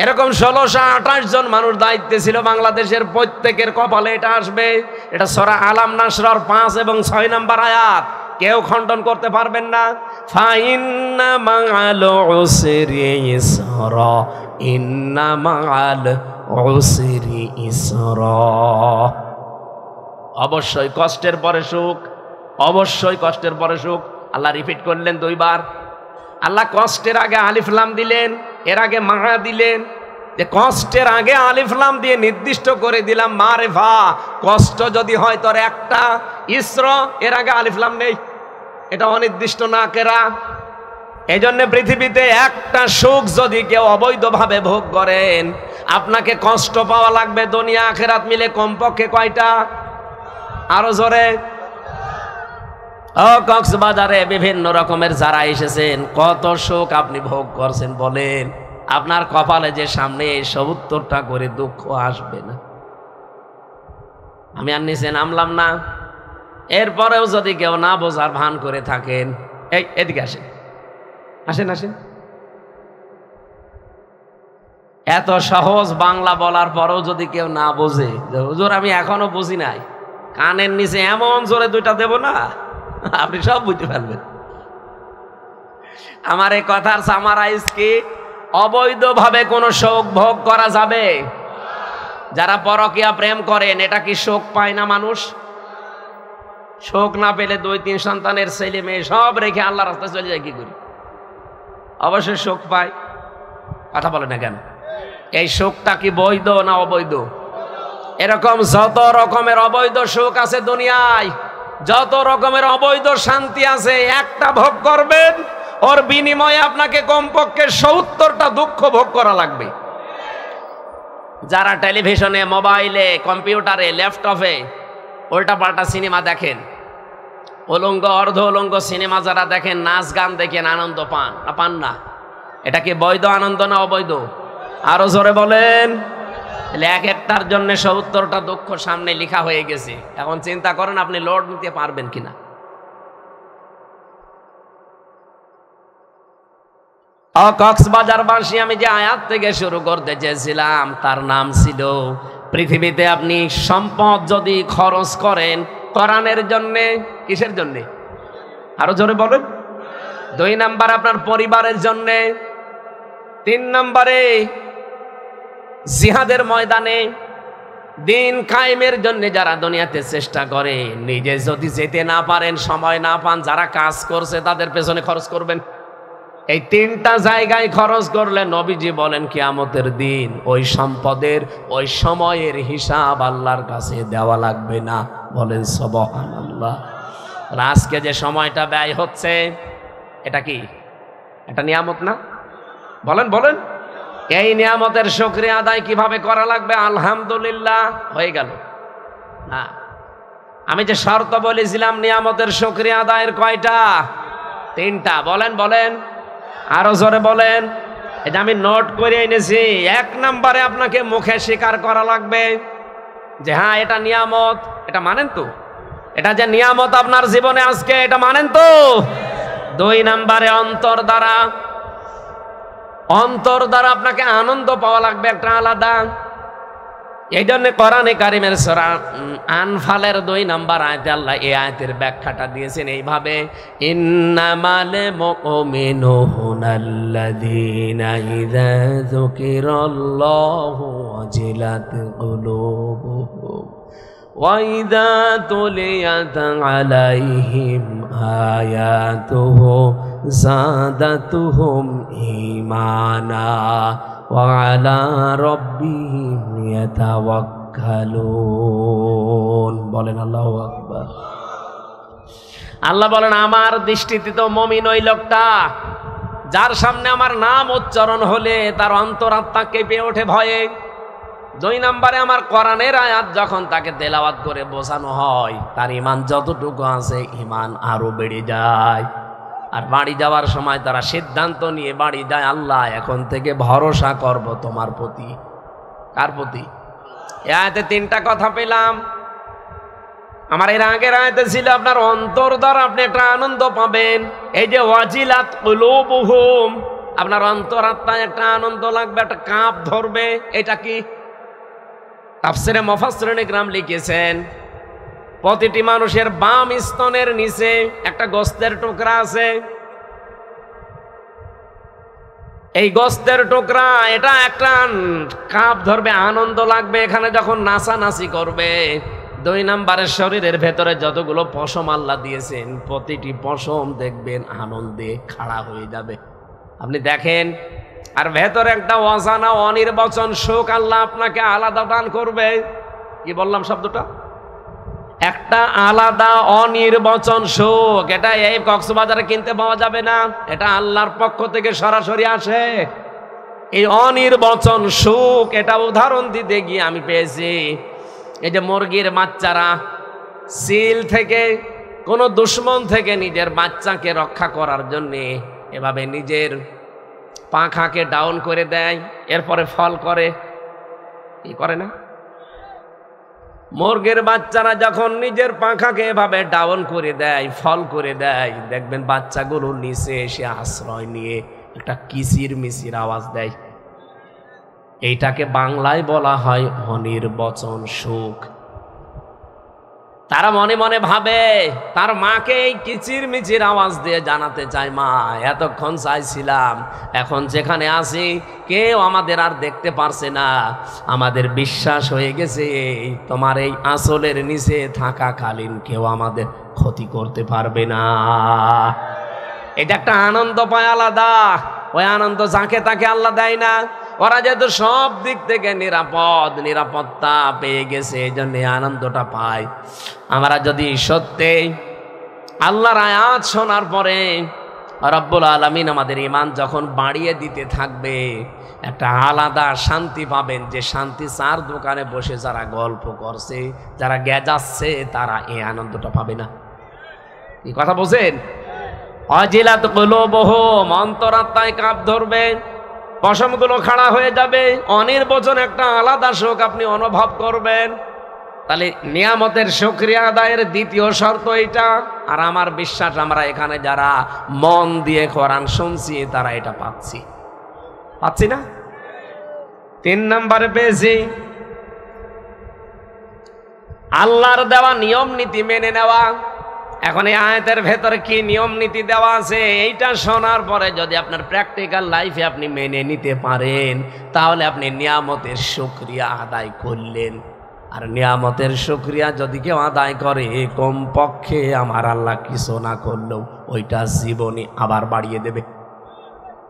এরকম 1628 জন মানুষ দায়িত্বে ছিল বাংলাদেশের, প্রত্যেকের কপালে এটা আসবে। এটা সূরা আলাম নাসরর 5 এবং 6 নম্বর আয়াত, কেউ খণ্ডন করতে পারবেন না। ফাইন্না মাআল উসরি ইসরা, ইন্না মাআল উসরি ইসরা। অবশ্যই কষ্টের পরে সুখ, অবশ্যই কষ্টের পরে সুখ। আল্লাহ রিপিট করলেন 2 বার। আল্লাহ কষ্টের আগে আলিফ লাম দিলেন, এর আগে মা দিলেন, যে কষ্টের আগে আলিফ লাম দিয়ে নির্দিষ্ট করে দিলাম মারেফা। কষ্ট যদি হয় তোর একটা, ইসর এর আগে আলিফ লাম নেই, এটা অনির্দিষ্ট না কেরা। এই জন্য পৃথিবীতে একটা সুখ যদি কেউ অবৈধভাবে ভোগ করেন, আপনাকে কষ্ট পাওয়া লাগবে দুনিয়া আখেরাত মিলে কমপক্ষে কয়টা? আরো জোরে। ও কক্সবাজারে বিভিন্ন রকমের যারা এসেছেন, কত সুখ আপনি ভোগ করছেন বলেন? আপনার কপালে যে সামনে ৭০টা করে দুঃখ আসবে না? আমি আর নিচে নামলাম না। এরপরেও যদি কেউ না বোঝার ভান করে থাকেন, এদিকে আসেন, আসেন আসেন। এত সহজ বাংলা বলার পরেও যদি কেউ না বোঝে যে হুজুর আমি এখনো বুঝি নাই, কানের নিচে এমন জোরে দুইটা দেব না, আপনি সব বুঝতে পারবেন। আমার এই কথার সামারাইজ কি? অবৈধভাবে কোনো শোক ভোগ করা যাবে? যারা পরকীয়া প্রেম করেন, এটা কি শোক পায় না মানুষ? শোক না পেলে ২-৩ সন্তানের ছেলে মেয়ে সব রেখে আল্লাহ রাস্তায় চলে যায়, কি করি? অবশ্যই শোক পায়। কথা বলে না কেন? এই শোকটা কি বৈধ না অবৈধ? এরকম যত রকমের অবৈধ সুখ আছে দুনিয়ায়, যত রকমের অবৈধ শান্তি আছে, একটা ভোগ করবেন, ওর বিনিময়ে আপনাকে কমপক্ষে ৭০টা দুঃখ ভোগ করা লাগবে। যারা টেলিভিশনে, মোবাইলে, কম্পিউটারে, ল্যাপটপে উল্টা পাল্টা সিনেমা দেখেন, উলঙ্গ অর্ধ উলঙ্গ সিনেমা যারা দেখেন, নাচ গান দেখেন, আনন্দ পান না পান না? এটা কি বৈধ আনন্দ না অবৈধ? আরো জোরে বলেন। এক একটার জন্য ৭০টা দুঃখ সামনে লেখা হয়ে গেছে। এখন চিন্তা করেন আপনি লোড নিতে পারবেন কিনা। কক্সবাজারবাসী, আমি যে আয়াত থেকে শুরু করতে চেয়েছিলাম তার নাম ছিল, পৃথিবীতে আপনি সম্পদ যদি খরচ করেন কোরআনের জন্যে, কিসের জন্যে? আরো জোরে বলেন। ২ নাম্বার আপনার পরিবারের জন্যে, ৩ নম্বরে জিহাদের ময়দানে দিন কায়েমের জন্য যারা দুনিয়াতে চেষ্টা করে, নিজে যদি যেতে না পারেন, সময় না পান, যারা কাজ করছে তাদের পেছনে খরচ করবেন। এই ৩টা জায়গায় খরচ করলে নবীজি বলেন কিয়ামতের দিন ওই সম্পদের, ওই সময়ের হিসাব আল্লাহর কাছে দেওয়া লাগবে না। বলেন সুবহানাল্লাহ। আজকে যে সময়টা ব্যয় হচ্ছে, এটা কি? এটা নিয়ামত না? বলেন বলেন। এই নিয়ামতের শুকরিয়া আদায় কিভাবে করা লাগবে? আলহামদুলিল্লাহ হয়ে গেল না। আমি যে শর্ত বলেছিলাম নিয়ামতের শুকরিয়া আদায়ের কয়টা? ৩টা। বলেন বলেন, আরো জোরে বলেন। এটা আমি নোট করে এনেছি। ১ নম্বরে আপনাকে মুখে স্বীকার করা লাগবে যে হ্যাঁ এটা নিয়ামত, এটা মানেন তো? এটা যে নিয়ামত আপনার জীবনে আজকে, এটা মানেন তো? ২ নম্বরে অন্তর দ্বারা আপনাকে আনন্দ পাওয়া লাগবে একটা আলাদা। এই জন্য কোরআনে কারিমের সূরা আনফালের ২ নম্বর আয়াতে আল্লাহ এই আয়াতের ব্যাখ্যাটা দিয়েছেন এইভাবে, ইন্নামাল মুমিনুনা আল্লাযীনা ইযা যুকিরাল্লাহু ওয়াজিলাত কুলুবুহুম ওয়া ইযা তুলিয়াত আলাইহিম আয়াতুহু যাদাতুহুম ঈমানা ওয়া আলা রাব্বিহিম ইয়াতাওয়াক্কালুন। বলেন আল্লাহু আকবার। আল্লাহ বলেন আমার দৃষ্টিতে তো মুমিন ওই লোকটা যার সামনে আমার নাম উচ্চারণ হলে তার অন্তরাত্মা কেঁপে ওঠে ভয়ে। ২ নম্বরে আমার কোরআনের আয়াত যখন তাকে তেলাওয়াত করে বোঝানো হয়, তার ঈমান যতটুকু আছে ঈমান আরো বেড়ে যায়। আর বাড়ি যাওয়ার সময় তারা সিদ্ধান্ত নিয়ে বাড়ি যায়, আল্লাহ এখন থেকে ভরসা করব তোমার প্রতি। কার প্রতি? এই আয়াতে 3টা কথা পেলাম। আমার এর আগের আয়াতে ছিল আপনার অন্তর দ্বারা আপনি একটা আনন্দ পাবেন। এই যে ওয়াজিলাত কুলুবুহুম, আপনার অন্তরাত্মায় একটা আনন্দ লাগবে, একটা কাঁপ ধরবে। এটা কি? তাফসিরে মুফাসসিরিন ইকরাম লিখেছেন প্রতিটি মানুষের বাম স্তনের নিচে একটা গোস্তের টুকরা আছে। এই গোস্তের টুকরা এটা একটা কাঁপ ধরবে, আনন্দ লাগবে এখানে যখন নাচানাচি করবে। ২ নম্বরের শরীরের ভেতরে যতগুলো পশম আল্লাহ দিয়েছেন, প্রতিটি পশম দেখবেন আনন্দে খাড়া হয়ে যাবে। আপনি দেখেন, আর ভেতরে একটা অজানা অনির্বচন সুখ আল্লাহ আপনাকে আলাদা দান করবে। কি বললাম শব্দটা? একটা আলাদা অনির্বচন সুখ। এটা এই কক্সবাজারে কিনতে পাওয়া যাবে না, এটা আল্লাহর পক্ষ থেকে সরাসরি আসে। এই অনির্বচন সুখ, এটা উদাহরণ দিতে গিয়ে আমি পেয়েছি। এই যে মুরগির বাচ্চারা সিল থেকে, কোনো দুশ্মন থেকে নিজের বাচ্চাকে রক্ষা করার জন্যে এভাবে নিজের পাখাকে ডাউন করে দেয়, এরপরে ফল করে। কি করে না? মুরগির বাচ্চারা যখন নিজের পাখাকে এভাবে ডাউন করে দেয়, ফল করে দেয়, দেখবেন বাচ্চাগুলো নিচে এসে আশ্রয় নিয়ে একটা কিচির মিচির আওয়াজ দেয়। এইটাকে বাংলায় বলা হয় অনির্বচন সুখ। তারা মনে মনে ভাবে, তার মাকে এই কিচির মিচির আওয়াজ দিয়ে জানাতে চায়, মা এতক্ষণ চাইছিলাম, এখন যেখানে আছি কেউ আমাদের আর দেখতে পারছে না, আমাদের বিশ্বাস হয়ে গেছে তোমার এই আঁচলের নিচে থাকাকালীন কেউ আমাদের ক্ষতি করতে পারবে না। এটা একটা আনন্দ পায় আলাদা। ওই আনন্দ যাকে তাকে আল্লাহ দেয় না। ওরা যেহেতু সব দিক থেকে নিরাপত্তা পেয়ে গেছে, এই জন্য আনন্দটা পায়। আমরা যদি সত্যি আল্লাহর আয়াত শোনার পরে রব্বুল আলামিন আমাদের ঈমান যখন বাড়িয়ে দিতে থাকবে, একটা আলাদা শান্তি পাবেন, যে শান্তি চার দোকানে বসে যারা গল্প করছে, যারা গেজাচ্ছে, তারা এই আনন্দটা পাবে না। এই কথা বলছেন? অজিলাত কুলুবুহুম, অন্তরাত্মায় কাঁপ ধরবে, পশমগুলো খাড়া হয়ে যাবে, অনির্বচন একটা আলাদা সুখ আপনি অনুভব করবেন। তাহলে নিয়ামতের শুকরিয়া আদায়ের দ্বিতীয় শর্ত এটা। আর আমার বিশ্বাস আমরা এখানে যারা মন দিয়ে কোরআন শুনছি তারা এটা পাচ্ছি না? 3 নম্বরে পেয়েছি আল্লাহর দেওয়া নিয়ম নীতি মেনে নেওয়া। এখন এই আয়াতের ভেতরে কি নিয়ম নীতি দেওয়া আছে, এইটা শোনার পরে যদি আপনার প্র্যাকটিক্যাল লাইফে আপনি মেনে নিতে পারেন, তাহলে আপনি নিয়ামতের শুকরিয়া আদায় করলেন। আর নিয়ামতের শুকরিয়া যদি কেউ আদায় করে, কমপক্ষে আমার আল্লাহ কিছু না করলেও ওইটা জীবনে আবার বাড়িয়ে দেবে।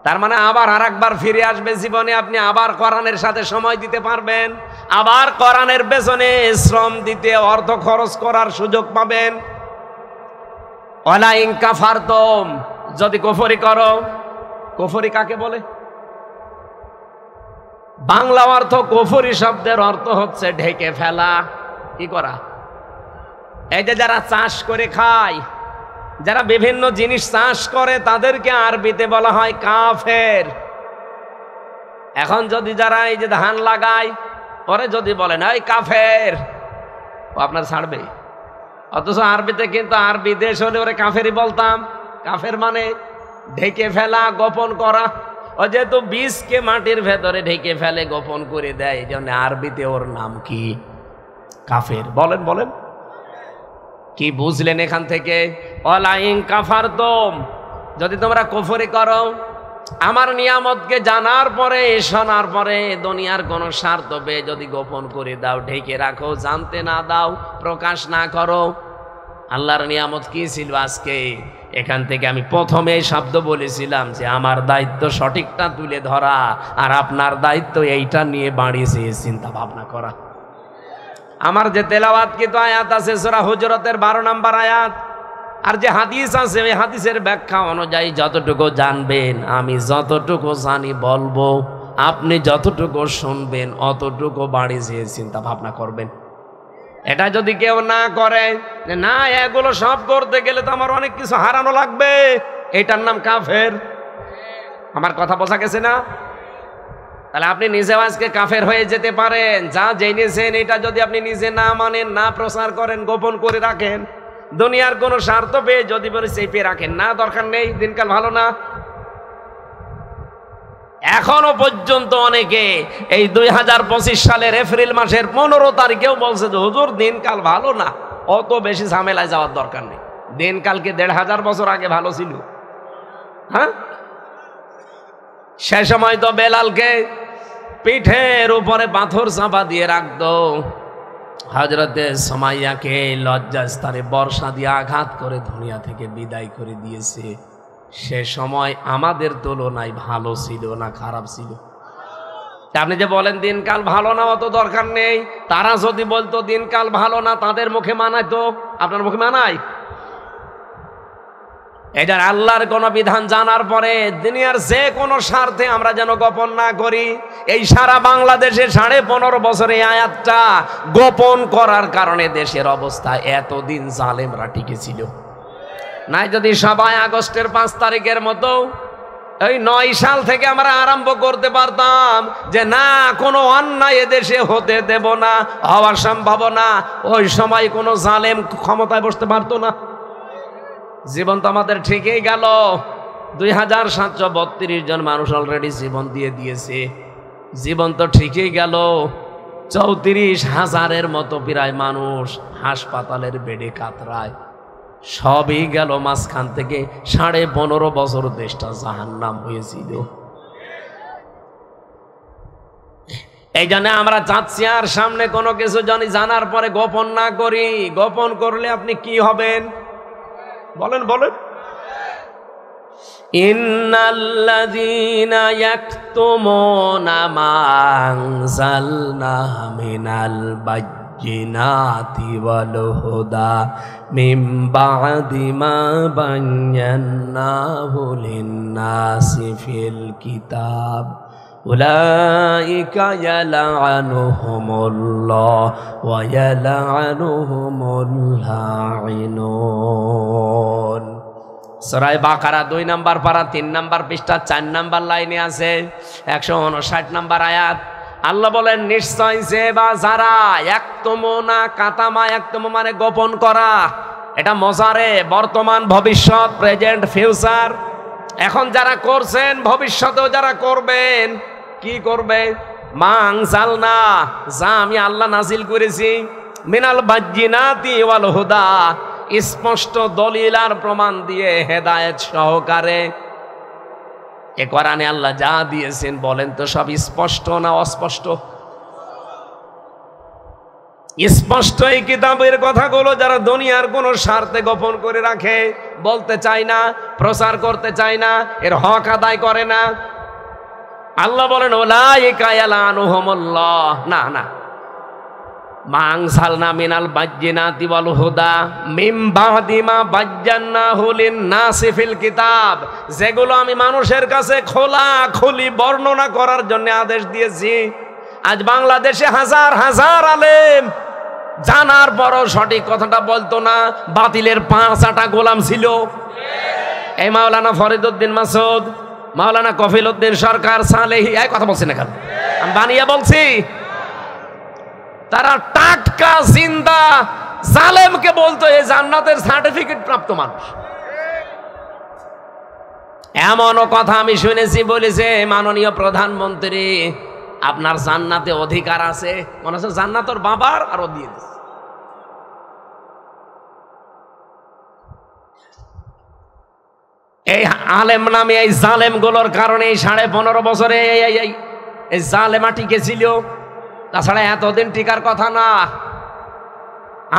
তার মানে আবার আর একবার ফিরে আসবে জীবনে, আপনি আবার কোরআনের সাথে সময় দিতে পারবেন, আবার কোরআনের পেছনে শ্রম দিতে, অর্থ খরচ করার সুযোগ পাবেন। ওয়ালা ইন কাফারতুম, যদি কুফরি করো। কুফরি কাকে বলে? বাংলা অর্থ কুফরি শব্দের অর্থ হচ্ছে ঢেকে ফেলা। কি করা? এই যে যারা চাষ করে খায়, যারা বিভিন্ন জিনিস চাষ করে, তাদেরকে আরবিতে বলা হয় কাফের। এখন যদি যারা এই যে ধান লাগায়, পরে যদি বলেন এই কাফের, ও আপনার ছাড়বে। অথচ আরবিতে কিন্তু আরবি দেশ হলে ওরে কাফেরই বলতাম। কাফের মানে ঢেকে ফেলা, গোপন করা। ও যেহেতু বীজকে মাটির ভেতরে ঢেকে ফেলে, গোপন করে দেয়, এই জন্য আরবিতে ওর নাম কি? কাফের। বলেন কি বুঝলেন এখান থেকে? ওয়ালা ইন কাফারতুম, যদি তোমরা কুফরি করো, আমার নিয়ামতকে জানার পরে, শোনার পরে, দুনিয়ার কোনো স্বার্থ পেয়ে যদি গোপন করে দাও, ঢেকে রাখো, জানতে না দাও, প্রকাশ না করো। আল্লাহর নিয়ামত কি ছিল আজকে? এখান থেকে আমি প্রথমে শব্দ বলেছিলাম যে আমার দায়িত্ব সঠিকটা তুলে ধরা, আর আপনার দায়িত্ব এইটা নিয়ে বাড়িয়েছে চিন্তা ভাবনা করা। আমার যে তেলাওয়াতকৃত আয়াত আছে সূরা হুজুরাতের 12 নম্বর আয়াত, আর যে হাদিস আছে, ওই হাদিসের ব্যাখ্যা অনুযায়ী যতটুকু জানবেন, আমি যতটুকু জানি বলবো, আপনি যতটুকু শুনবেন অতটুকু বাড়ি যেয়ে চিন্তা ভাবনা করবেন। এটা যদি কেউ না করে, না এগুলো সব করতে গেলে তো আমার অনেক কিছু হারানো লাগবে, এটার নাম কাফের। আমার কথা বোঝা গেছে না? তাহলে আপনি নিজেও আজকে কাফের হয়ে যেতে পারেন। যা জেনেছেন এটা যদি আপনি নিজে না মানেন, না প্রচার করেন, গোপন করে রাখেন, দুনিয়ার কোনো স্বার্থ পেয়ে যদি বলে চেপে রাখেন, না দরকার নেই, দিনকাল ভালো না। এখনো পর্যন্ত অনেকে এই 2025 সালের এপ্রিল মাসের 15 তারিখেও বলছে যে হুজুর দিনকাল ভালো না, অত বেশি ঝামেলায় যাওয়ার দরকার নেই, দিনকালকে 1500 বছর আগে ভালো ছিল। হ্যাঁ, সে সময় তো বেলালকে পিঠের উপরে পাথর চাপা দিয়ে রাখতো, হযরতে সুমাইয়াকে লজ্জাস্থানে বর্ষা দিয়ে আঘাত করে দুনিয়া থেকে বিদায় করে দিয়েছে। সে সময় আমাদের তুলনায় ভালো ছিল না খারাপ ছিল? আপনি যে বলেন দিনকাল ভালো না, অত দরকার নেই। তারা যদি বলতো দিনকাল ভালো না, তাদের মুখে মানায় তো, আপনার মুখে মানায়? এটার আল্লাহর কোন বিধান জানার পরে দুনিয়ার যে কোনো স্বার্থে আমরা যেন গোপন না করি। এই সারা বাংলাদেশে 15.5 বছরে আয়াতটা গোপন করার কারণে দেশের অবস্থা এতদিন জালেমরা টিকে ছিল। নাই যদি সবাই আগস্টের 5 তারিখের মতো এই 9 সাল থেকে আমরা আরম্ভ করতে পারতাম যে না, কোনো অন্যায় এদেশে হতে দেব না, হওয়ার সম্ভাবনা, ওই সময় কোনো জালেম ক্ষমতায় বসতে পারতো না। জীবন তো আমাদের ঠিকই গেল। 2732 জন মানুষ অলরেডি জীবন দিয়ে দিয়েছে। জীবন তো ঠিকই গেল। 34,000-এর মতো প্রায় মানুষ হাসপাতালের বেডে কাতরায়। সবই গেল মাঝখান থেকে 15.5 বছর দেশটা জাহান্নাম হয়েছিল। এই জন্য আমরা চাচ্ছি আর সামনে কোনো কিছু জানার পরে গোপন না করি। গোপন করলে আপনি কি হবেন বলেন বলেন। ইন্নাল্লাযীনা ইয়াকতুমুনা মা আনজালনা মিনাল বায়্যিনাতি ওয়াল হুদা মিন বা'দি মা বায়্যানাহু লিন-নাসি ফিল কিতাব উলাইকা ইয়ালআনুহুমুল্লাহ ওয়া ইয়ালআনুহুমুল লাঈনুন। সূরা বাকারা 2 নম্বর পারা 3 নম্বর পৃষ্ঠা 4 নম্বর লাইনে আছে 159 নম্বর আয়াত। আল্লাহ বলেন নিশ্চয় যে বা যারা ইয়াকতুমুনা, কাতামা ইয়াকতুমু মানে গোপন করা। এটা মজারে বর্তমান ভবিষ্যৎ, প্রেজেন্ট ফিউচার। এখন যারা করছেন, ভবিষ্যতেও যারা করবেন। কি করবে? মা আনজালনা, যা আমি আল্লাহ নাজিল করেছি, মিনাল বায়্যিনাতি ওয়াল হুদা, স্পষ্ট দলিল আর প্রমাণ দিয়ে, হেদায়েত সহকারে। এ কোরআনে আল্লাহ যা দিয়েছেন বলেন তো সব স্পষ্ট না অস্পষ্ট? স্পষ্ট এই কিতাবের কথাগুলো যারা দুনিয়ার কোনো স্বার্থে গোপন করে রাখে, বলতে চায় না, প্রচার করতে চায় না, এর হক আদায় করে না। আল্লাহ বলেন উলাইকা ইয়ালআনুহুমুল্লাহ, না না, মা আনজালনা মিনাল বায়্যিনাতি ওয়াল হুদা মিন বা'দি মা বায়্যানাহু লিন-নাসি ফিল কিতাব, যেগুলো আমি মানুষের কাছে খোলাখুলি বর্ণনা করার জন্য আদেশ দিয়েছি। আজ বাংলাদেশে হাজার হাজার আলেম জানার পরও সঠিক কথাটা বলতো না, বাতিলের 5 গোলাম ছিল। এই মাওলানা ফরিদউদ্দিন মাসুদ, মাওলানা কফিলউদ্দিন সরকার, সালেহি, এই কথা বলছি না কেন? আমি বানিয়ে বলছি। তারা টাটকা জিন্দা জালেমকে বলতো এই জান্নাতের সার্টিফিকেট প্রাপ্ত মানুষ। এমনও কথা আমি শুনেছি, বলেছে মাননীয় প্রধানমন্ত্রী আপনার জান্নাতে অধিকার আছে, মনে হচ্ছে জান্নাত ওর বাবার, আরো দিয়ে দিচ্ছে। এই আলেম নামে এই জালেম গুলোর কারণে 15.5 বছরে এই জালেমা টিকেছিল। তাছাড়া এতদিন টিকার কথা না।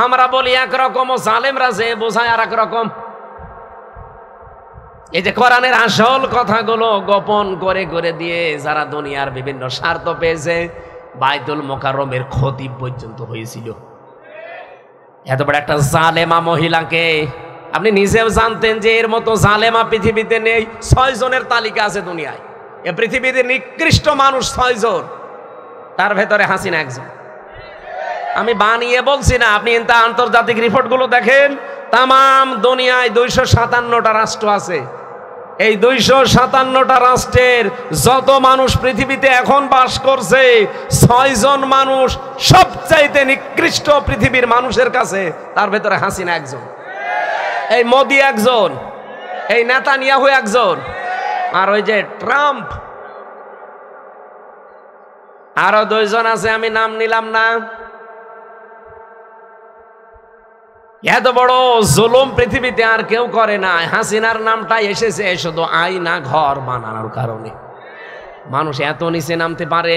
আমরা বলি একরকম, জালেমরা যে বোঝায় আর একরকম। এই যে কোরআনের আসল কথাগুলো গোপন করে করে দিয়ে যারা দুনিয়ার বিভিন্ন স্বার্থ পেয়েছে, বাইতুল মোকাররমের ক্ষতি পর্যন্ত হয়েছিল। এত বড় একটা জালেমা মহিলাকে আপনি নিজেও জানতেন যে এর মতো জালেমা পৃথিবীতে নেই। 6 জনের তালিকা আছে দুনিয়ায়। এ পৃথিবীতে নিকৃষ্ট মানুষ 6 জন, তার ভেতরে হাসিনা একজন। আমি বানিয়ে বলছি না, আপনি আন্তর্জাতিক রিপোর্টগুলো দেখেন। তামাম দুনিয়ায় 257টা রাষ্ট্র আছে। এই 257টা রাষ্ট্রের যত মানুষ পৃথিবীতে এখন বাস করছে, 6 জন মানুষ সবচাইতে নিকৃষ্ট পৃথিবীর মানুষের কাছে, তার ভেতরে হাসিনা একজন, এই মোদি একজন, এই নেতানিয়াহু একজন, আর ওই যে ট্রাম্প আরো 2 জন আছে, আমি নাম নিলাম না। এত বড় জুলুম পৃথিবীতে আর কেউ করে না। হাসিনার নামটা এসেছে শুধু আয়না ঘর বানানোর কারণে। মানুষ এত নিচে নামতে পারে?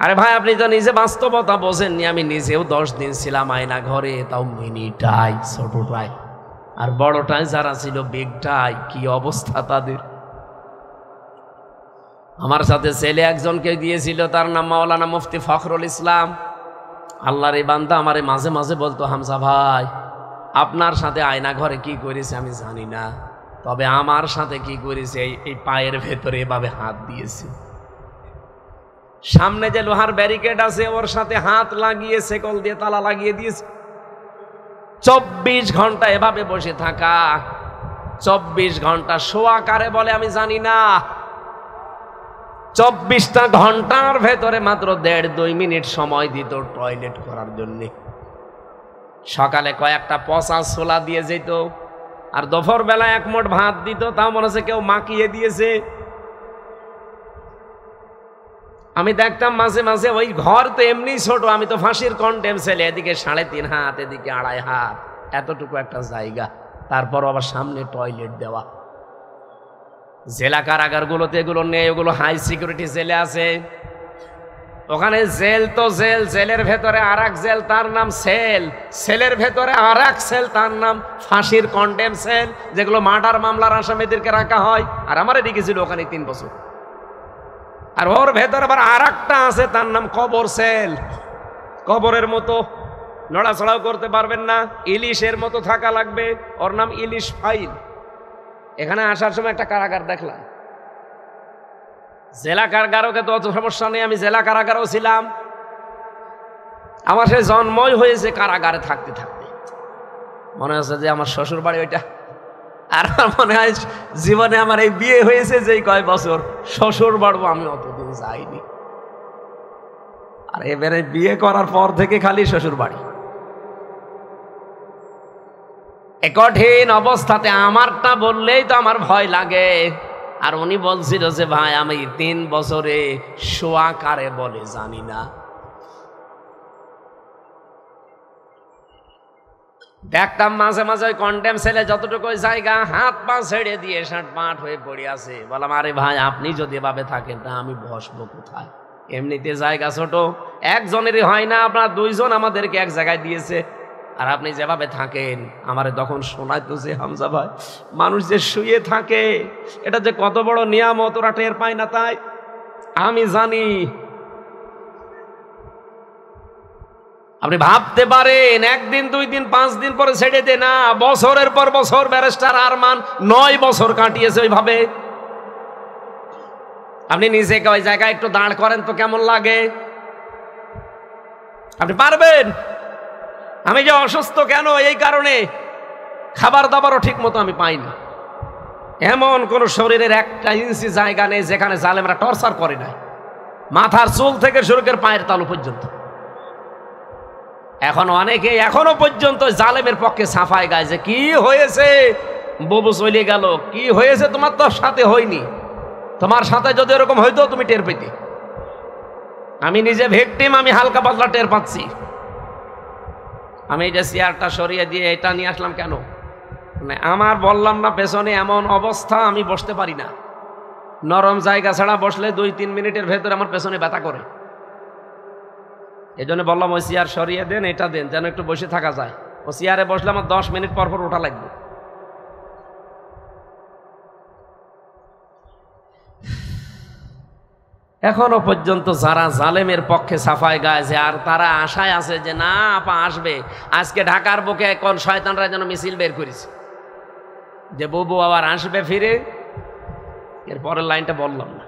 আরে ভাই, আপনি তো নিজে বাস্তবতা বোঝেননি। আমি নিজেও 10 দিন ছিলাম আয়না ঘরে, তাও মিনিটাই, ছোটটাই। আর বড়টায় যারা ছিল বেগটাই, কি অবস্থা তাদের। আমার সাথে ছেলে একজনকে দিয়েছিল, তার নাম মাওলানা মুফতি ফখরুল ইসলাম। আল্লাহর এই বান্দা আমারে মাঝে মাঝে বলতো, হামজা ভাই আপনার সাথে আয়না ঘরে কি করেছে আমি জানি না, তবে আমার সাথে কি করেছে এই পায়ের ভেতরে এভাবে হাত দিয়েছে, সামনে যে লোহার ব্যারিকেড আছে ওর সাথে হাত লাগিয়ে সেকল দিয়ে তালা লাগিয়ে দিয়েছে। 24 ঘন্টা এভাবে বসে থাকা, 24 ঘন্টা শোয়া কারে বলে আমি জানি না। 24টা ঘন্টার ভেতরে মাত্র 1.5-2 মিনিট সময় দিত টয়লেট করার জন্য। সকালে কয়েকটা পচা ছোলা দিয়ে যেত, আর দুপুর বেলা 1 মুঠ ভাত দিত, তাও মনে হচ্ছে কেউ মাখিয়ে দিয়েছে। আমি দেখতাম মাঝে মাঝে ওই ঘর তো এমনি ছোট, আমি তো ফাঁসির কন্টেম ছেলে, এদিকে 3.5 হাত, এদিকে 2.5 হাত, এতটুকু একটা জায়গা, তারপর আবার সামনে টয়লেট দেওয়া। জেলা কারাগারগুলোতে এগুলো নেই, ওগুলো হাই সিকিউরিটি জেলে আছে। ওখানে জেল তো জেল, জেলের ভেতরে আর এক জেল, তার নাম সেল, সেলের ভেতরে আর এক সেল, তার নাম ফাঁসির কন্টেম সেল, যেগুলো মার্ডার মামলার আসামিদেরকে রাখা হয়। আর আমার এদিকে ছিল ওখানে 3 বছর। আর ওর ভেতরে আবার আর একটা আছে, তার নাম কবর সেল। কবরের মতো, নড়াচড়াও করতে পারবেন না, ইলিশের মতো থাকা লাগবে, ওর নাম ইলিশ ফাইল। এখানে আসার সময় একটা কারাগার দেখলাম। জেলা কারাগারকে তো অত সমস্যা নেই, আমি জেলা কারাগারও ছিলাম। আমার সে জন্মই হয়েছে কারাগারে থাকতে থাকতে। মনে হচ্ছে যে আমার শ্বশুর বাড়ি ওইটা। আর আমার মনে হয় জীবনে আমার এই বিয়ে হয়েছে যেই কয় বছর, শ্বশুর বাড়বো আমি অতদিন যাইনি। আর এবারে বিয়ে করার পর থেকে খালি শ্বশুর বাড়ি। এ কঠিন অবস্থাতে আমারটা বললেই তো আমার ভয় লাগে। আর উনি বলছিল যে ভাই আমি 3 বছরে শোয়া কারে বলে জানি না। দেখতাম মাঝে মাঝে ওই কন্ডেম সেলে যতটুকু জায়গা হাত পা ছেড়ে দিয়ে 60-65 হয়ে পড়ে আছে। বললাম আরে ভাই আপনি যদি এভাবে থাকেন তা আমি বসবো কোথায়? এমনিতে জায়গা ছোট, একজনেরই হয় না, আপনার 2 জন আমাদেরকে এক জায়গায় দিয়েছে। আর আপনি যেভাবে থাকেন আমারে তখন শোনাইতো যে হামজা ভাই মানুষ যে শুয়ে থাকে এটা যে কত বড় নিয়ামত, ওরা টের পায় না। তাই আমি জানি। আপনি ভাবতে পারেন 1 দিন 2 দিন 5 দিন পরে ছেড়ে দে না, বছরের পর বছর ব্যারিস্টার আরমান 9 বছর কাটিয়েছে ওইভাবে। আপনি নিজেকে ওই জায়গায় একটু দাঁড় করেন তো কেমন লাগে? আপনি পারবেন? আমি যে অসুস্থ কেন, এই কারণে খাবার দাবারও ঠিক মতো আমি পাই না। এমন কোন শরীরের 1 ইঞ্চি জায়গা নেই যেখানে জালেমরা টর্চার করে নাই, মাথার চুল থেকে শুরু করে পায়ের তালু পর্যন্ত। এখন অনেকে এখনো পর্যন্ত জালেমের পক্ষে সাফাই গায় যে কি হয়েছে, বুবু চলে গেল, কি হয়েছে তোমার তো সাথে হয়নি, তোমার সাথে যদি এরকম হইতো তুমি টের পেতে। আমি নিজে ভিকটিম, আমি হালকা পাতলা টের পাচ্ছি। আমি এই যে চেয়ারটা সরিয়ে দিয়ে এটা নিয়ে আসলাম কেন, মানে আমার বললাম না পেছনে এমন অবস্থা আমি বসতে পারি না। নরম জায়গা ছাড়া বসলে 2-3 মিনিটের ভেতরে আমার পেছনে ব্যথা করে। এই জন্য বললাম ওই চেয়ার সরিয়ে দেন, এটা দেন যেন একটু বসে থাকা যায়। ও চেয়ারে বসলে আমার 10 মিনিট পর পর ওঠা লাগবে। এখনো পর্যন্ত যারা জালেমের পক্ষে সাফাই গাইছে আর তারা আশায় আছে যে না আপা আসবে, আজকে ঢাকার বুকে কোন শয়তানরা যেন মিছিল বের করেছে যে বুবু আবার আসবে ফিরে। এর পরের লাইনটা বললাম না।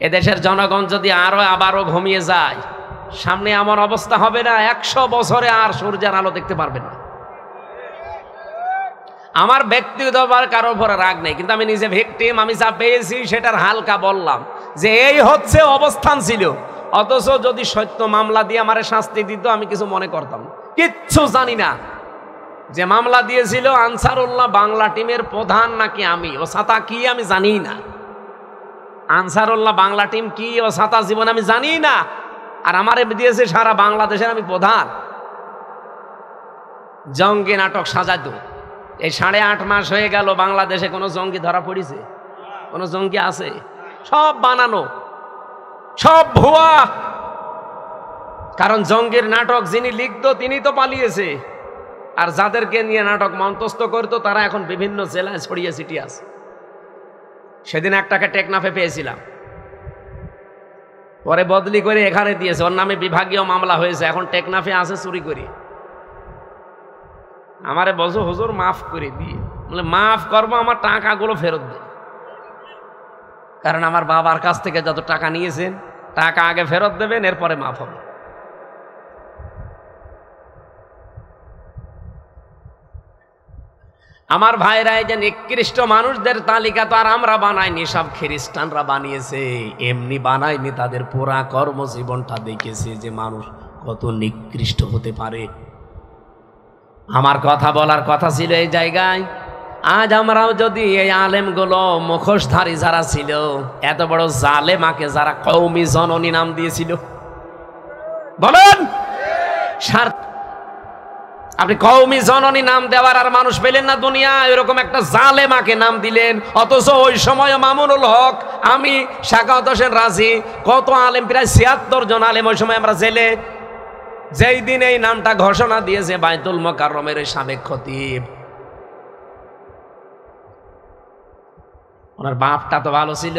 এদেশের জনগণ যদি আবারও ঘুমিয়ে যায়, সামনে এমন অবস্থা হবে না 100 বছরে আর সূর্যের আলো দেখতে পারবেন না। আমার ব্যক্তিগত কারোর উপরে রাগ নেই, কিন্তু আমি নিজে ভিকটিম, আমি যা পেয়েছি সেটার হালকা বললাম যে এই হচ্ছে অবস্থান ছিল। অথচ যদি সত্য মামলা দিয়ে আমারে শাস্তি দিত আমি কিছু মনে করতাম না, কিচ্ছু জানি না। যে মামলা দিয়েছিল আনসারুল্লাহ বাংলা টিমের প্রধান নাকি আমি, ও ছাতা কি আমি জানি না। আনসারুল্লাহ বাংলা টিম কি ও ছাতা জীবন আমি জানি না। আর আমারে দিয়েছে সারা বাংলাদেশের আমি প্রধান। জঙ্গি নাটক সাজাতো। এই 8.5 মাস হয়ে গেল বাংলাদেশে কোনো জঙ্গি ধরা পড়েছে? কোনো জঙ্গি আছে? সব বানানো, সব ভুয়া। কারণ জঙ্গির নাটক যিনি লিখতো তিনি তো পালিয়েছে। আর যাদেরকে নিয়ে নাটক মঞ্চস্থ করতো তারা এখন বিভিন্ন জেলায় ছড়িয়ে ছিটিয়ে আছে। সেদিন একটাকে টেকনাফে পেয়েছিলাম, পরে বদলি করে এখানে দিয়েছে, ওর নামে বিভাগীয় মামলা হয়েছে, এখন টেকনাফে আছে চুরি করি। আমারে বলছো হুজুর মাফ করে দিয়ে, বলে মাফ করবো, আমার টাকাগুলো ফেরত দে, কারণ আমার বাবার কাছ থেকে যত টাকা নিয়েছেন টাকা আগে ফেরত দেবেন, এরপরে মাফ হবে। আমার ভাইরা, এই যে নিকৃষ্ট মানুষদের তালিকা তো আর আমরা বানাইনি, সব খ্রিস্টানরা বানিয়েছে। এমনি বানায়নি, তাদের পুরা কর্মজীবনটা দেখেছে যে মানুষ কত নিকৃষ্ট হতে পারে। আমার কথা বলার কথা ছিল এই জায়গায়, আজ আমরাও যদি এই আলেমগুলো মুখোশধারী যারা ছিল, এত বড় জালেমাকে যারা কওমি জননী নাম দিয়েছিল, বলেন আপনি কওমি জননী নাম দেওয়ার আর মানুষ পেলেন না দুনিয়া, এরকম একটা জালেমাকে নাম দিলেন। অথচ ওই সময় মামুনুল হক, আমি, সাখাওয়াত হোসেন রাজি, কত আলেম, প্রায় ৭৬ জন আলেম ওই সময় আমরা জেলে। যেই দিন এই নামটা ঘোষণা দিয়েছে বাইতুল মোকাররমের ওই সাবেক খতিব, ওনার বাপটা তো ভালো ছিল,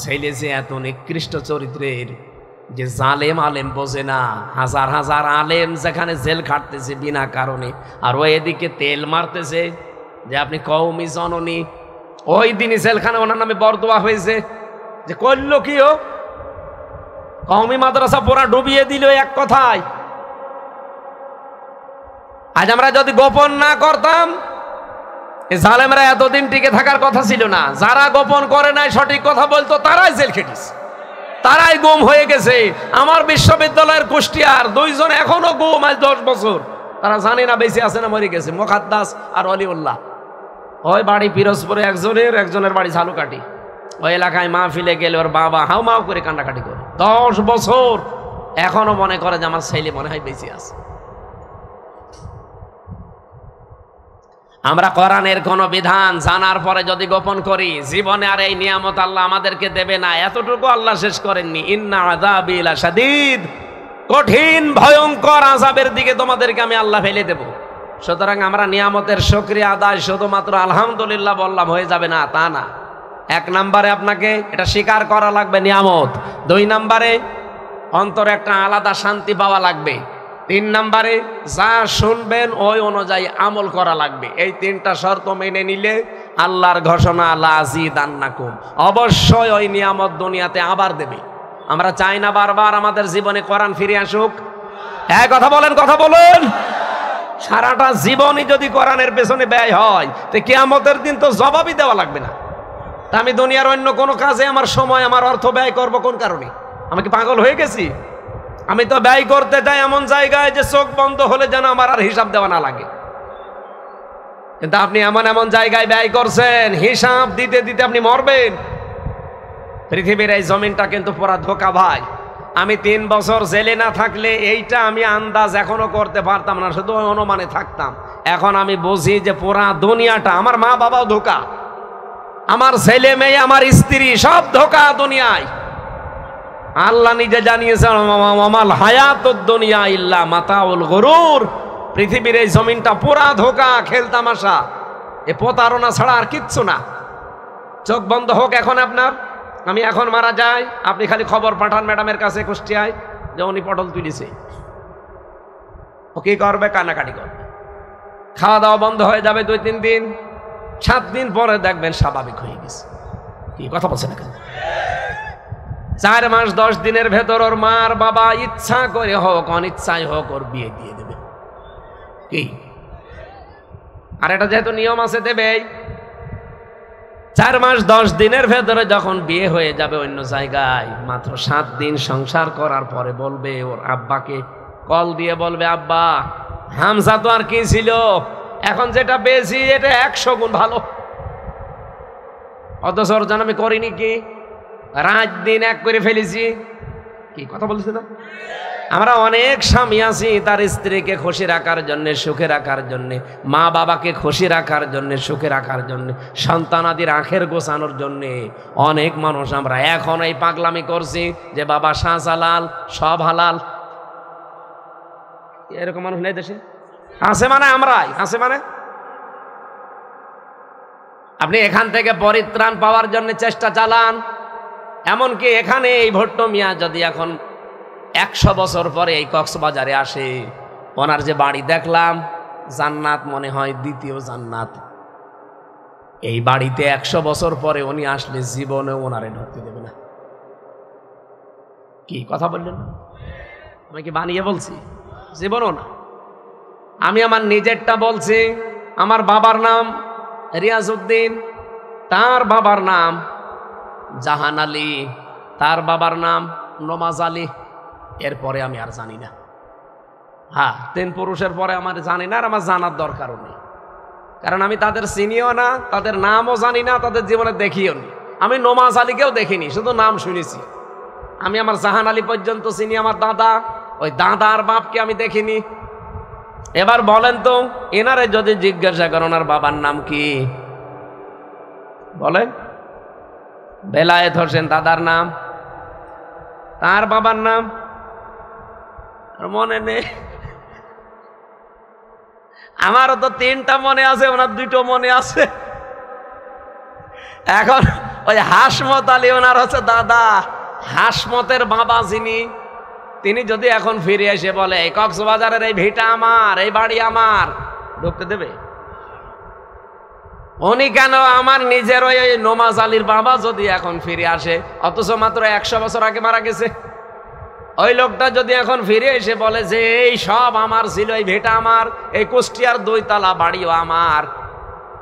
ছেলে যে এত নিকৃষ্ট চরিত্রের, যে জালেম আলেম বোঝে না, হাজার হাজার আলেম যেখানে জেল খাটতেছে বিনা কারণে, আর ও এদিকে তেল মারতেছে যে আপনি কওমি জননী। ওই দিনই জেলখানে ওনার নামে বরদোয়া হয়েছে, যে করলো কি ও, কওমি মাদ্রাসা পুরা ডুবিয়ে দিল এক কথায়। আজ আমরা যদি গোপন না করতাম, এই জালেমরা এতদিন টিকে থাকার কথা ছিল না। যারা গোপন করে নাই, সঠিক কথা বলতো, তারাই জেল খেটেছে, তারাই গুম হয়ে গেছে। আমার বিশ্ববিদ্যালয়ের কুষ্টিয়ার 2 জন এখনো গুম, আজ 10 বছর, তারা জানে না বেঁচে আছে না মরে গেছে, মোকাদ্দাস আর অলিউল্লাহ। ওই বাড়ি পিরোজপুরে একজনের বাড়ি ঝালুকাঠি। ওই এলাকায় মাহফিলে গেলে ওর বাবা হাউ মাউ করে কান্নাকাটি করে, 10 বছর এখনো মনে করে যে আমার ছেলে মনে হয় বেঁচে আছে। আমরা কোরআনের কোন বিধান জানার পরে যদি গোপন করি, জীবনে আর এই নিয়ামত আল্লাহ আমাদেরকে দেবে না, এতটুকু আল্লাহ শেষ করেননি। ইন্না আযাবি লাশাদীদ, কঠিন ভয়ঙ্কর আযাবের দিকে তোমাদেরকে আমি আল্লাহ ফেলে দেব। সুতরাং আমরা নিয়ামতের শুকরিয়া আদায় শুধুমাত্র আলহামদুলিল্লাহ বললাম হয়ে যাবে না, তা না। 1 নম্বরে আপনাকে এটা স্বীকার করা লাগবে নিয়ামত। 2 নম্বরে অন্তরে একটা আলাদা শান্তি পাওয়া লাগবে। 3 নম্বরে যা শুনবেন ওই অনুযায়ী আমল করা লাগবে। এই 3টা শর্ত মেনে নিলে আল্লাহর ঘোষণা লাযিদান্নাকুম, অবশ্যই ওই নিয়ামত দুনিয়াতে আবার দেবে। আমরা চাই না বারবার আমাদের জীবনে কোরআন ফিরে আসুক। এক কথা বলেন, কথা বলুন। সারাটা জীবনই যদি কোরআনের পেছনে ব্যয় হয়, তো কিয়ামতের দিন তো জবাবই দেওয়া লাগবে না। তা আমি দুনিয়ার অন্য কোনো কাজে আমার সময়, আমার অর্থ ব্যয় করব কোন কারণে? আমি কি পাগল হয়ে গেছি? আমি তো ব্যয় করতে চাই এমন জায়গায় যে চোখ বন্ধ হলে যেন আমার আর হিসাব দেওয়া না লাগে। কিন্তু আপনি এমন এমন জায়গায় ব্যয় করছেন, হিসাব দিতে দিতে আপনি মরবেন। পৃথিবীর এই জমিনটা কিন্তু পুরা ধোঁকা ভাই। আমি 3 বছর জেলে না থাকলে এইটা আমি আন্দাজ এখনো করতে পারতাম না, শুধু অনুমানে থাকতাম। এখন আমি বুঝি যে পুরা দুনিয়াটা, আমার মা বাবাও ধোঁকা, আমার ছেলে মেয়ে, আমার স্ত্রী, সব ধোঁকা দুনিয়ায়। আল্লাহ নিজে জানিয়েছেন, আমাল হায়াতুদ দুনিয়া ইল্লা মাতাউল গুরুর। পৃথিবীর এই জমিনটা পুরা ধোঁকা, খেলতামাশা, এ প্রতারণা ছাড়া আর কিচ্ছু না। চোখ বন্ধ হোক এখন আপনার, আমি এখন মারা যাই, আপনি খালি খবর পাঠান ম্যাডামের কাছে কুষ্টিয়ায় যে উনি পটল তুলেছে। ও কি করবে? কান্নাকাটি করবে। খাওয়া দাওয়া বন্ধ হয়ে যাবে 2-3 দিন, 7 দিন পরে দেখবেন স্বাভাবিক হয়ে গেছে। কি কথা বলছেন এখানে? 4 মাস 10 দিনের ভেতর ওর মার বাবা ইচ্ছা করে হোক অনিচ্ছায় হোক ওর বিয়ে দিয়ে দেবে। কি? আর এটা যেহেতু নিয়ম আছে দেবেই। 4 মাস 10 দিনের ভেতরে যখন বিয়ে হয়ে যাবে অন্য জায়গায়, মাত্র 7 দিন সংসার করার পরে বলবে, ওর আব্বাকে কল দিয়ে বলবে, আব্বা হামজা তো আর কি ছিল, এখন যেটা পেয়েছি এটা 100 গুণ ভালো। অথচ ওর জন্য আমি করিনি কি, রাত দিন এক করে ফেলেছি। কি কথা বলছি না? আমরা অনেক স্বামী আছি তার স্ত্রীকে খুশি রাখার জন্য, সুখে রাখার জন্য, মা বাবাকে খুশি রাখার জন্য, সুখে রাখার জন্য, সন্তানাদির আখের গোছানোর জন্য অনেক মানুষ আমরা এখন এই পাগলামি করছি যে বাবা শাহজালাল সব হালাল। এরকম মানুষ নেই দেশে? আছে মানে আমরাই, আছে মানে আপনি এখান থেকে পরিত্রাণ পাওয়ার জন্য চেষ্টা চালান। এমনকি এখানে এই ভট্ট মিয়া যদি এখন 100 বছর পরে এই কক্সবাজারে আসে, ওনার যে বাড়ি দেখলাম জান্নাত মনে হয়, দ্বিতীয় জান্নাত। এই বাড়িতে 100 বছর পরে উনি আসলে জীবনে ওনারে ঢুকতে দেবে না। কি কথা বললেন? আমি কি বানিয়ে বলছি? জীবনও না। আমি আমার নিজেরটা বলছি। আমার বাবার নাম রিয়াজউদ্দিন, তার বাবার নাম জাহান আলী, তার বাবার নাম নমাজ আলী। এরপরে আমি আর জানি না। হ্যাঁ, 3 পুরুষের পরে আমার জানি না, আর আমার জানার দরকারও নেই। কারণ আমি তাদের চিনিও না, তাদের নামও জানি না, তাদের জীবনে দেখিও নি। আমি নমাজ আলীকেও দেখিনি, শুধু নাম শুনেছি। আমি আমার জাহান আলী পর্যন্ত চিনি, আমার দাদা, ওই দাদার বাপকে আমি দেখিনি। এবার বলেন তো, এনারে যদি জিজ্ঞাসা করেন ওনার বাবার নাম কি, বলেন। বেলায়েত হোসেন দাদার নাম, তার বাবার নাম মনে নেই। আমারও তো 3টা মনে আছে, ওনার 2টো মনে আছে। এখন ওই হাসমত আলী ওনার হচ্ছে দাদা। হাসমতের বাবা যিনি, তিনি যদি এখন ফিরে এসে বলে এই কক্সবাজারের এই ভিটা আমার, এই বাড়ি আমার, ঢুকতে দেবে? উনি কেন, আমার নিজের ওই নমাজ আলীর বাবা যদি এখন ফিরে আসে, অথচ মাত্র 100 বছর আগে মারা গেছে, ওই লোকটা যদি এখন ফিরে এসে বলে যে এই সব আমার ছিল, এই ভিটা আমার, এই কুষ্টিয়ার 2 তলা বাড়িও আমার,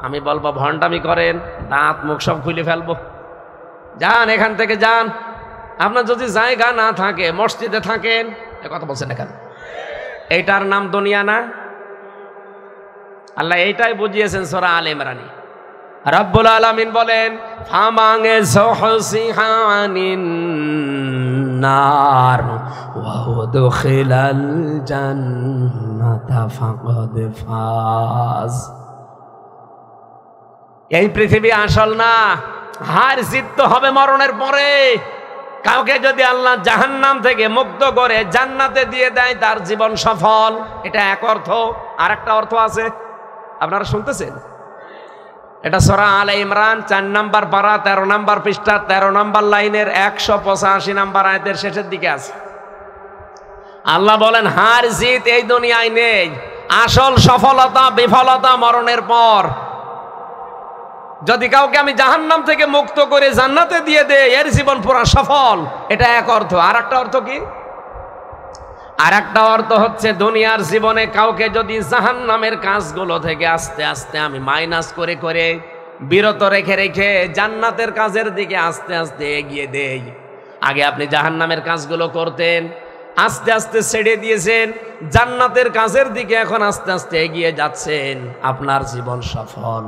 আমি বলবো ভণ্ডামি করেন, দাঁত মুখ সব খুলে ফেলবো। যান এখান থেকে যান। আপনার যদি জায়গা না থাকে, মসজিদে থাকেন, কথা বলছেন এখানে, এইটার নাম দুনিয়া না? আল্লাহ এইটাই বুঝিয়েছেন সূরা আলে ইমরানে। রব্বুল আলামিন বলেন ফামাঙ্গে যুহসিহানিন নার ওয়া উদখিলাল জান্নাতা ফাকাদ ফাজ। এই পৃথিবী আসল না, হার জিত হবে মরণের পরে। কাউকে যদি আল্লাহ জাহান্নাম থেকে মুক্ত করে জান্নাতে দিয়ে দেয়, তার জীবন সফল। এটা এক অর্থ। আর একটা অর্থ আছে, আপনারা শুনতেছেন? এটা সূরা আলে ইমরান 4 নম্বর পারা 13 নম্বর পৃষ্ঠা 13 নম্বর লাইনের 185 নম্বর আয়াতের শেষের দিকে আছে। আল্লাহ বলেন হার জিত এই দুনিয়ায় নেই, আসল সফলতা বিফলতা মরণের পর। যদি কাউকে আমি জাহান্নাম থেকে মুক্ত করে জান্নাতে দিয়ে দেই, এর জীবন পুরা সফল। এটা এক অর্থ। আর একটা অর্থ কি? আর একটা অর্থ হচ্ছে দুনিয়ার জীবনে কাউকে যদি জাহান্নামের কাজগুলো থেকে আস্তে আস্তে আমি মাইনাস করে করে বিরত রেখে রেখে জান্নাতের কাজের দিকে আস্তে আস্তে এগিয়ে দেই। আগে আপনি জাহান্নামের কাজগুলো করতেন, আস্তে আস্তে ছেড়ে দিয়েছেন, জান্নাতের কাজের দিকে এখন আস্তে আস্তে এগিয়ে যাচ্ছেন, আপনার জীবন সফল।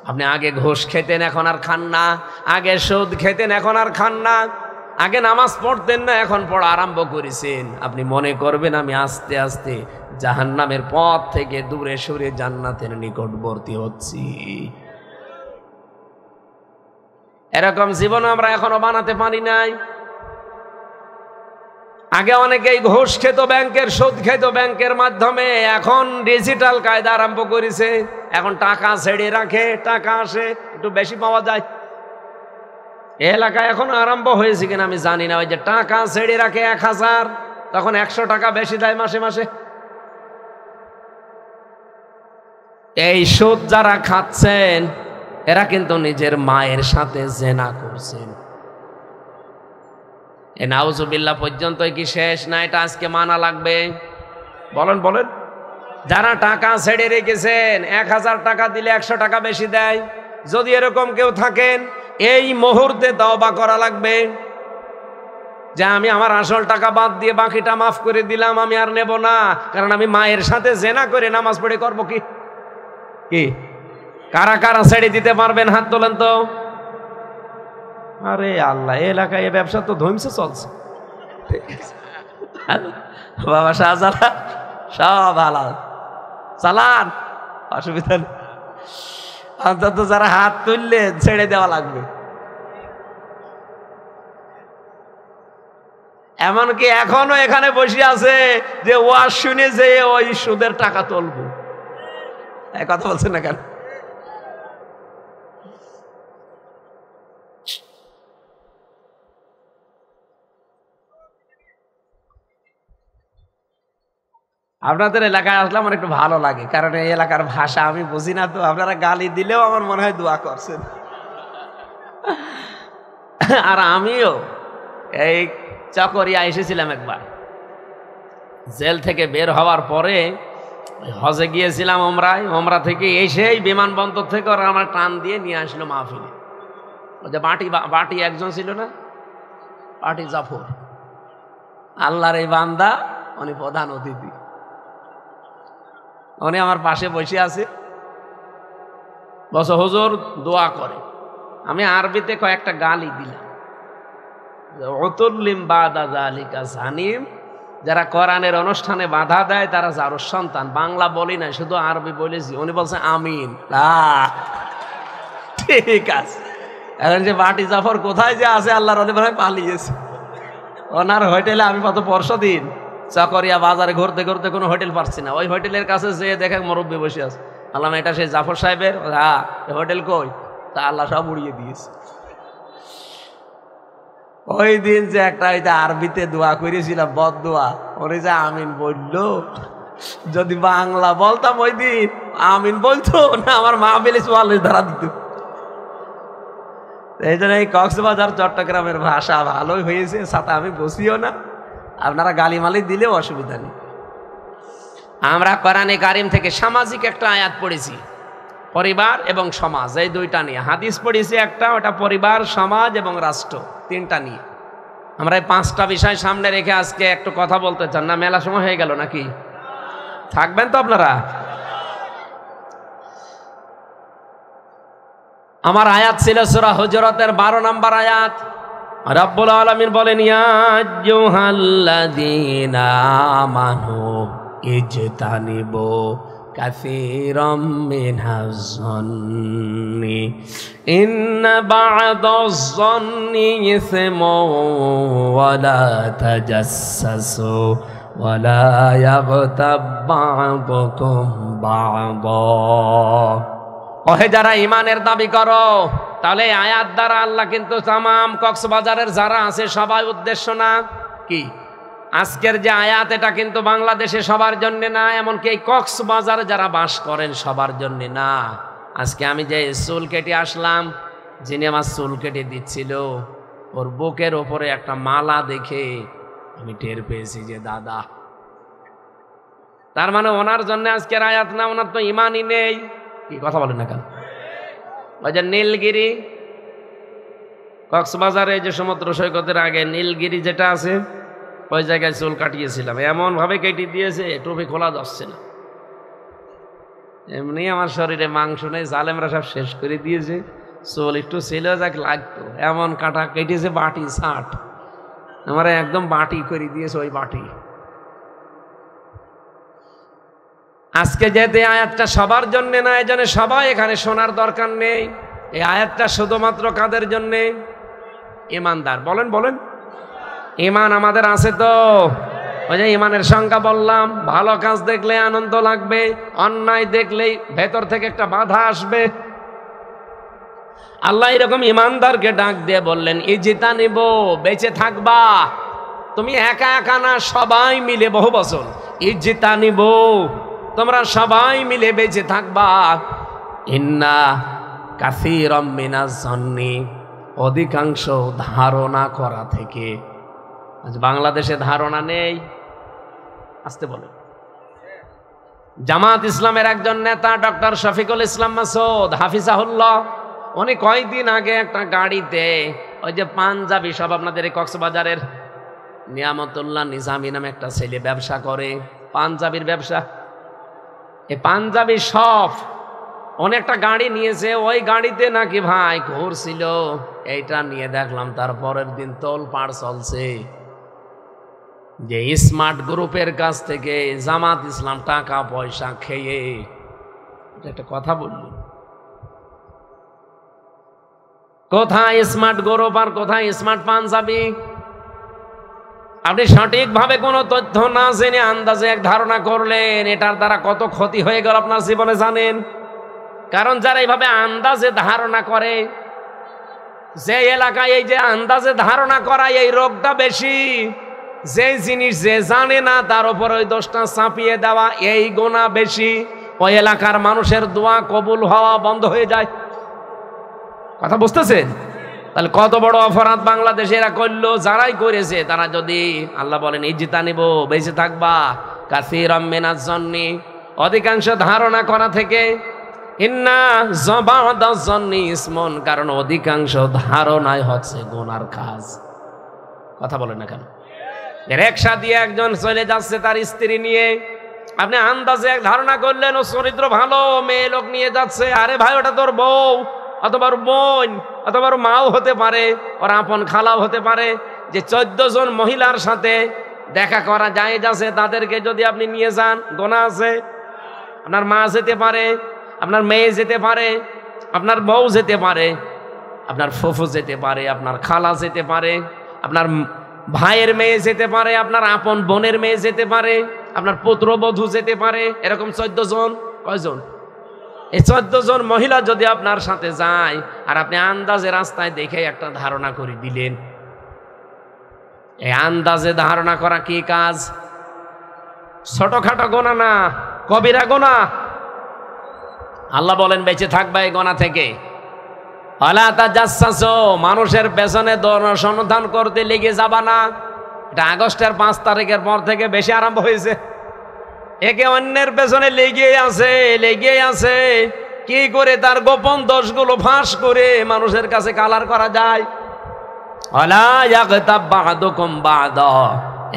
আপনি আগে ঘুষ খেতেন, এখন আর খান না। আগে সুদ খেতেন, এখন আর খান না। আগে নামাজ পড়তেন না, এখন পড়া আরম্ভ করেছেন। আপনি মনে করবেন আমি আস্তে আস্তে জাহান্নামের পথ থেকে দূরে সরে জান্নাতের নিকটবর্তী হচ্ছি। এরকম জীবন আমরা এখনো বানাতে পারি নাই। আগে অনেকেই ঘুষ খেত ব্যাংকের, সুদ খেত ব্যাংকের মাধ্যমে, এখন ডিজিটাল কায়দা আরম্ভ করেছে। এখন টাকা ছেড়ে রাখে, টাকা আসে, একটু বেশি পাওয়া যায়। এলাকায় এখন আরম্ভ হয়েছে কিনা আমি জানি না, ওই যে টাকা ছেড়ে রাখে 1000, তখন 100 টাকা বেশি দেয় মাসে মাসে। এই সুদ যারা খাচ্ছেন এরা কিন্তু নিজের মায়ের সাথে জেনা করছেন। এ নাউজুবিল্লাহ পর্যন্ত কি শেষ না? এটা আজকে মানা লাগবে। বলেন বলেন। যারা টাকা ছেড়ে রেখেছেন, 1000 টাকা দিলে 100 টাকা বেশি দেয়। যদি এরকম কেউ থাকেন, এই মুহূর্তে তওবা করা লাগবে যে আমি আমার আসল টাকা বাদ দিয়ে বাকিটা মাফ করে দিলাম, আমি আর নেব না। কারণ আমি মায়ের সাথে জেনা করে নামাজ পড়ে করবো কি? কি কারা কারা ছেড়ে দিতে পারবেন? হাত তোলেন তো। আরে আল্লাহ, এলাকায় এ ব্যবসা তো ধমসে চলছে। বাবা শাহজালাল সব হালাল, চালান, অসুবিধা নেই। অন্তত যারা হাত তুললে ছেড়ে দেওয়া লাগবে। এমনকি এখনো এখানে বসে আছে যে ওয়াজ শুনে যে ওই সুদের টাকা তুলবো। কথা বলছেন না কেন? আপনাদের এলাকায় আসলে আমার একটু ভালো লাগে, কারণ এই এলাকার ভাষা আমি বুঝি না, তো আপনারা গালি দিলেও আমার মনে হয় দোয়া করছেন। আর আমিও এই চকরিয়া এসেছিলাম একবার, জেল থেকে বের হওয়ার পরে হজে গিয়েছিলাম ওমরায়, ওমরা থেকে এসেই বিমানবন্দর থেকে ওরা আমার টান দিয়ে নিয়ে আসলো মাহফিলে। ওই যে বাটি একজন ছিল না, বাটি জাফর, আল্লাহর এই বান্দা, উনি প্রধান অতিথি। উনি আমার পাশে বসে আছে, বস হুজুর দোয়া করে। আমি আরবিতে কয়েকটা গালি দিলাম, উতুল্লিম বাদা যালিকা জানিম, যারা কোরআনের অনুষ্ঠানে বাধা দেয় তারা যারো সন্তান। বাংলা বলি না, শুধু আরবি বলেছি। উনি বলছে আমিন। ঠিক আছে, এখন যে বাটি জাফর কোথায় যে আছে, আল্লাহর ওলি ভাই পালিয়েছে। ওনার হোটেলে আমি কত পরশু দিন চকরিয়া বাজারে ঘুরতে ঘুরতে কোনো হোটেল পাচ্ছি না, ওই হোটেলের কাছে যে দেখে মুরব্বী বসে আছে। আল্লাহ এটা সেই জাফর সাহেবের? হ্যাঁ। হোটেল কই? তা আল্লাহ সব উড়িয়ে দিয়েছে। ওই দিন যে একটা ওইটা আরবিতে দোয়া করেছিলাম, বদ দোয়া, উনি যে আমিন বললো, যদি বাংলা বলতাম ওই দিন আমিন বলতো না, আমার মা বেলে চুয়াল্লিশ ধারা দিত। এই জন্য এই কক্সবাজার চট্টগ্রামের ভাষা ভালোই হয়েছে, সাথে আমি বসিও না, আপনারা গালিমালি দিলেও অসুবিধা নেই। আমরা কোরআনে কারিম থেকে সামাজিক একটা আয়াত পড়েছি, পরিবার এবং সমাজ, এই দুইটা নিয়ে। হাদিস পড়েছি একটা, ওটা পরিবার, সমাজ এবং রাষ্ট্র, তিনটা নিয়ে। আমরা এই পাঁচটা বিষয় সামনে রেখে আজকে একটু কথা বলতে চান। না মেলা সময় হয়ে গেল নাকি? থাকবেন তো আপনারা? আমার আয়াত ছিল সূরা হুজুরাতের 12 নম্বর আয়াত। রব্বুল আলামিন বলেন, ইয়া আইয়ুহাল্লাযীনা আমানু ইজতানিবু কাসীরাম মিনাজ-যন্নি ইন্না বা'দাজ-যন্নি ইসমুন ওয়া লা তাজাসসাসু ওয়া লা ইয়াগতাব বা'দুকুম বা'দা। ওহে যারা ইমানের দাবি করো, তাহলে আয়াত দ্বারা আল্লাহ কিন্তু তামাম কক্সবাজারের যারা আছে সবাই উদ্দেশ্য না। কি আজকের যে আয়াত, এটা কিন্তু বাংলাদেশে সবার জন্য না, এমনকি এই কক্সবাজারে যারা বাস করেন সবার জন্য না। আজকে আমি যে চুল কেটে আসলাম, যিনি আমার চুল কেটে দিচ্ছিল, ওর বুকের ওপরে একটা মালা দেখে আমি টের পেয়েছি যে দাদা, তার মানে ওনার জন্য আজকের আয়াত না, ওনার তো ইমানই নেই। কি কথা বলেন না কেন? ওই যে নীলগিরি, কক্সবাজারে যে সমুদ্র সৈকতের আগে নীলগিরি যেটা আছে, ওই জায়গায় চুল কাটিয়েছিলাম। এমন ভাবে কেটে দিয়েছে টুপি খোলা যাচ্ছে না। এমনি আমার শরীরে মাংস নেই, জালেমরা সব শেষ করে দিয়েছে। চুল একটু ছিল যাক লাগতো, এমন কাটা কেটেছে, বাটি 60 আমার একদম বাটি করে দিয়েছে ওই বাটি। আজকে যেহেতু আয়াতটা সবার জন্য না, এই জন্য সবাই এখানে শোনার দরকার নেই। এই আয়াতটা শুধুমাত্র কাদের জন্যে? ইমানদার। বলেন বলেন, ইমান আমাদের আছে তো? ওই যে ইমানের সংজ্ঞা বললাম, ভালো কাজ দেখলে আনন্দ লাগবে, অন্যায় দেখলেই ভেতর থেকে একটা বাধা আসবে। আল্লাহ এরকম ইমানদারকে ডাক দিয়ে বললেন, ইজতানিবু, বেঁচে থাকবা। তুমি একা একা না, সবাই মিলে, বহু বছর, ইজতানিবু, তোমরা সবাই মিলে বেঁচে থাকবা। ইন্না কাসীরাম মিনাজ-যন্নি, অধিকাংশ ধারণা করা থেকে। আজ বাংলাদেশে ধারণা নেই, আসতে বলে। জামাত ইসলামের একজন নেতা ডক্টর শফিকুল ইসলাম মাসুদ হাফিজাহুল্লাহ, উনি কয়েকদিন আগে একটা গাড়িতে, ওই যে পাঞ্জাবি সব, আপনাদের এই কক্সবাজারের নিয়ামতুল্লাহ নিজামী নামে একটা ছেলে ব্যবসা করে, পাঞ্জাবির ব্যবসা। এই পাঞ্জাবি সব অনেকটা গাড়ি নিয়েছে, ওই গাড়িতে নাকি ভাই ঘুরছিল। এইটা নিয়ে দেখলাম তারপরের দিন তোলপাড় চলছে যে স্মার্ট গ্রুপের কাছ থেকে জামাত ইসলাম টাকা পয়সা খেয়ে। একটা কথা বলল, কোথায় স্মার্ট গ্রুপ আর কোথায় স্মার্ট পাঞ্জাবি? আপনি সঠিকভাবে কোনো তথ্য না জেনে আন্দাজে এক ধারণা করলেন, এটার দ্বারা কত ক্ষতি হয়ে গেল আপনার জীবনে জানেন? কারণ যারা এইভাবে আন্দাজে ধারণা করে, যে এলাকায় এই যে আন্দাজে ধারণা করা এই রোগটা বেশি, যে জিনিস যে জানে না তার উপর ওই দোষটা চাপিয়ে দেওয়া, এই গুনাহ বেশি, ওই এলাকার মানুষের দোয়া কবুল হওয়া বন্ধ হয়ে যায়। কথা বুঝতেছেন? তাহলে কত বড় অপরাধ বাংলাদেশে এরা করলো। যারাই করেছে তারা যদি আল্লাহ বলেন ইজ্জিতা নিব, বেঁচে থাকবা, কাসীরাম মিনাজ জন্নি, অধিকাংশ ধারণা করা থেকে, ইন্না যাবাদাজ জন্নি ইসমুন, কারণ অধিকাংশ ধারণাই হচ্ছে গুনার কাজ। কথা বলেন না কেন? রিকশা দিয়ে একজন চলে যাচ্ছে তার স্ত্রী নিয়ে, আপনি আন্দাজে এক ধারণা করলেন ও চরিত্র ভালো, মেয়ে লোক নিয়ে যাচ্ছে, আরে ভাই ওটা তোর বউ অথবা ওর বোন অথবা ওর মাও হতে পারে, ওর আপন খালাও হতে পারে। যে 14 জন মহিলার সাথে দেখা করা জায়েজ আছে, তাদেরকে যদি আপনি নিয়ে যান গুনাহ আছে। আপনার মা যেতে পারে, আপনার মেয়ে যেতে পারে, আপনার বউ যেতে পারে, আপনার ফুফু যেতে পারে, আপনার খালা যেতে পারে, আপনার ভাইয়ের মেয়ে যেতে পারে, আপনার আপন বোনের মেয়ে যেতে পারে, আপনার পুত্রবধূ যেতে পারে। এরকম 14 জন, কয়জন? এই 14 জন মহিলা যদি আপনার সাথে যায় আর আপনি আন্দাজে রাস্তায় দেখে একটা ধারণা করে দিলেন, এই আন্দাজে ধারণা করা কি কাজ? ছোটখাটো গোনা না, কবিরা গোনা। আল্লাহ বলেন বেঁচে থাকবে এই গোনা থেকে। আলা তাজাসসু, মানুষের পেছনে অনুসন্ধান করতে লেগে যাবা না। এটা আগস্টের 5 তারিখের পর থেকে বেশি আরম্ভ হয়েছে। একে অন্যের পেছনে লেগে আছে কি করে তার গোপন দোষগুলো ফাঁস করে মানুষের কাছে কালার করা যায়। আলা ইয়াগতাব বা'দুকুম বা'দা,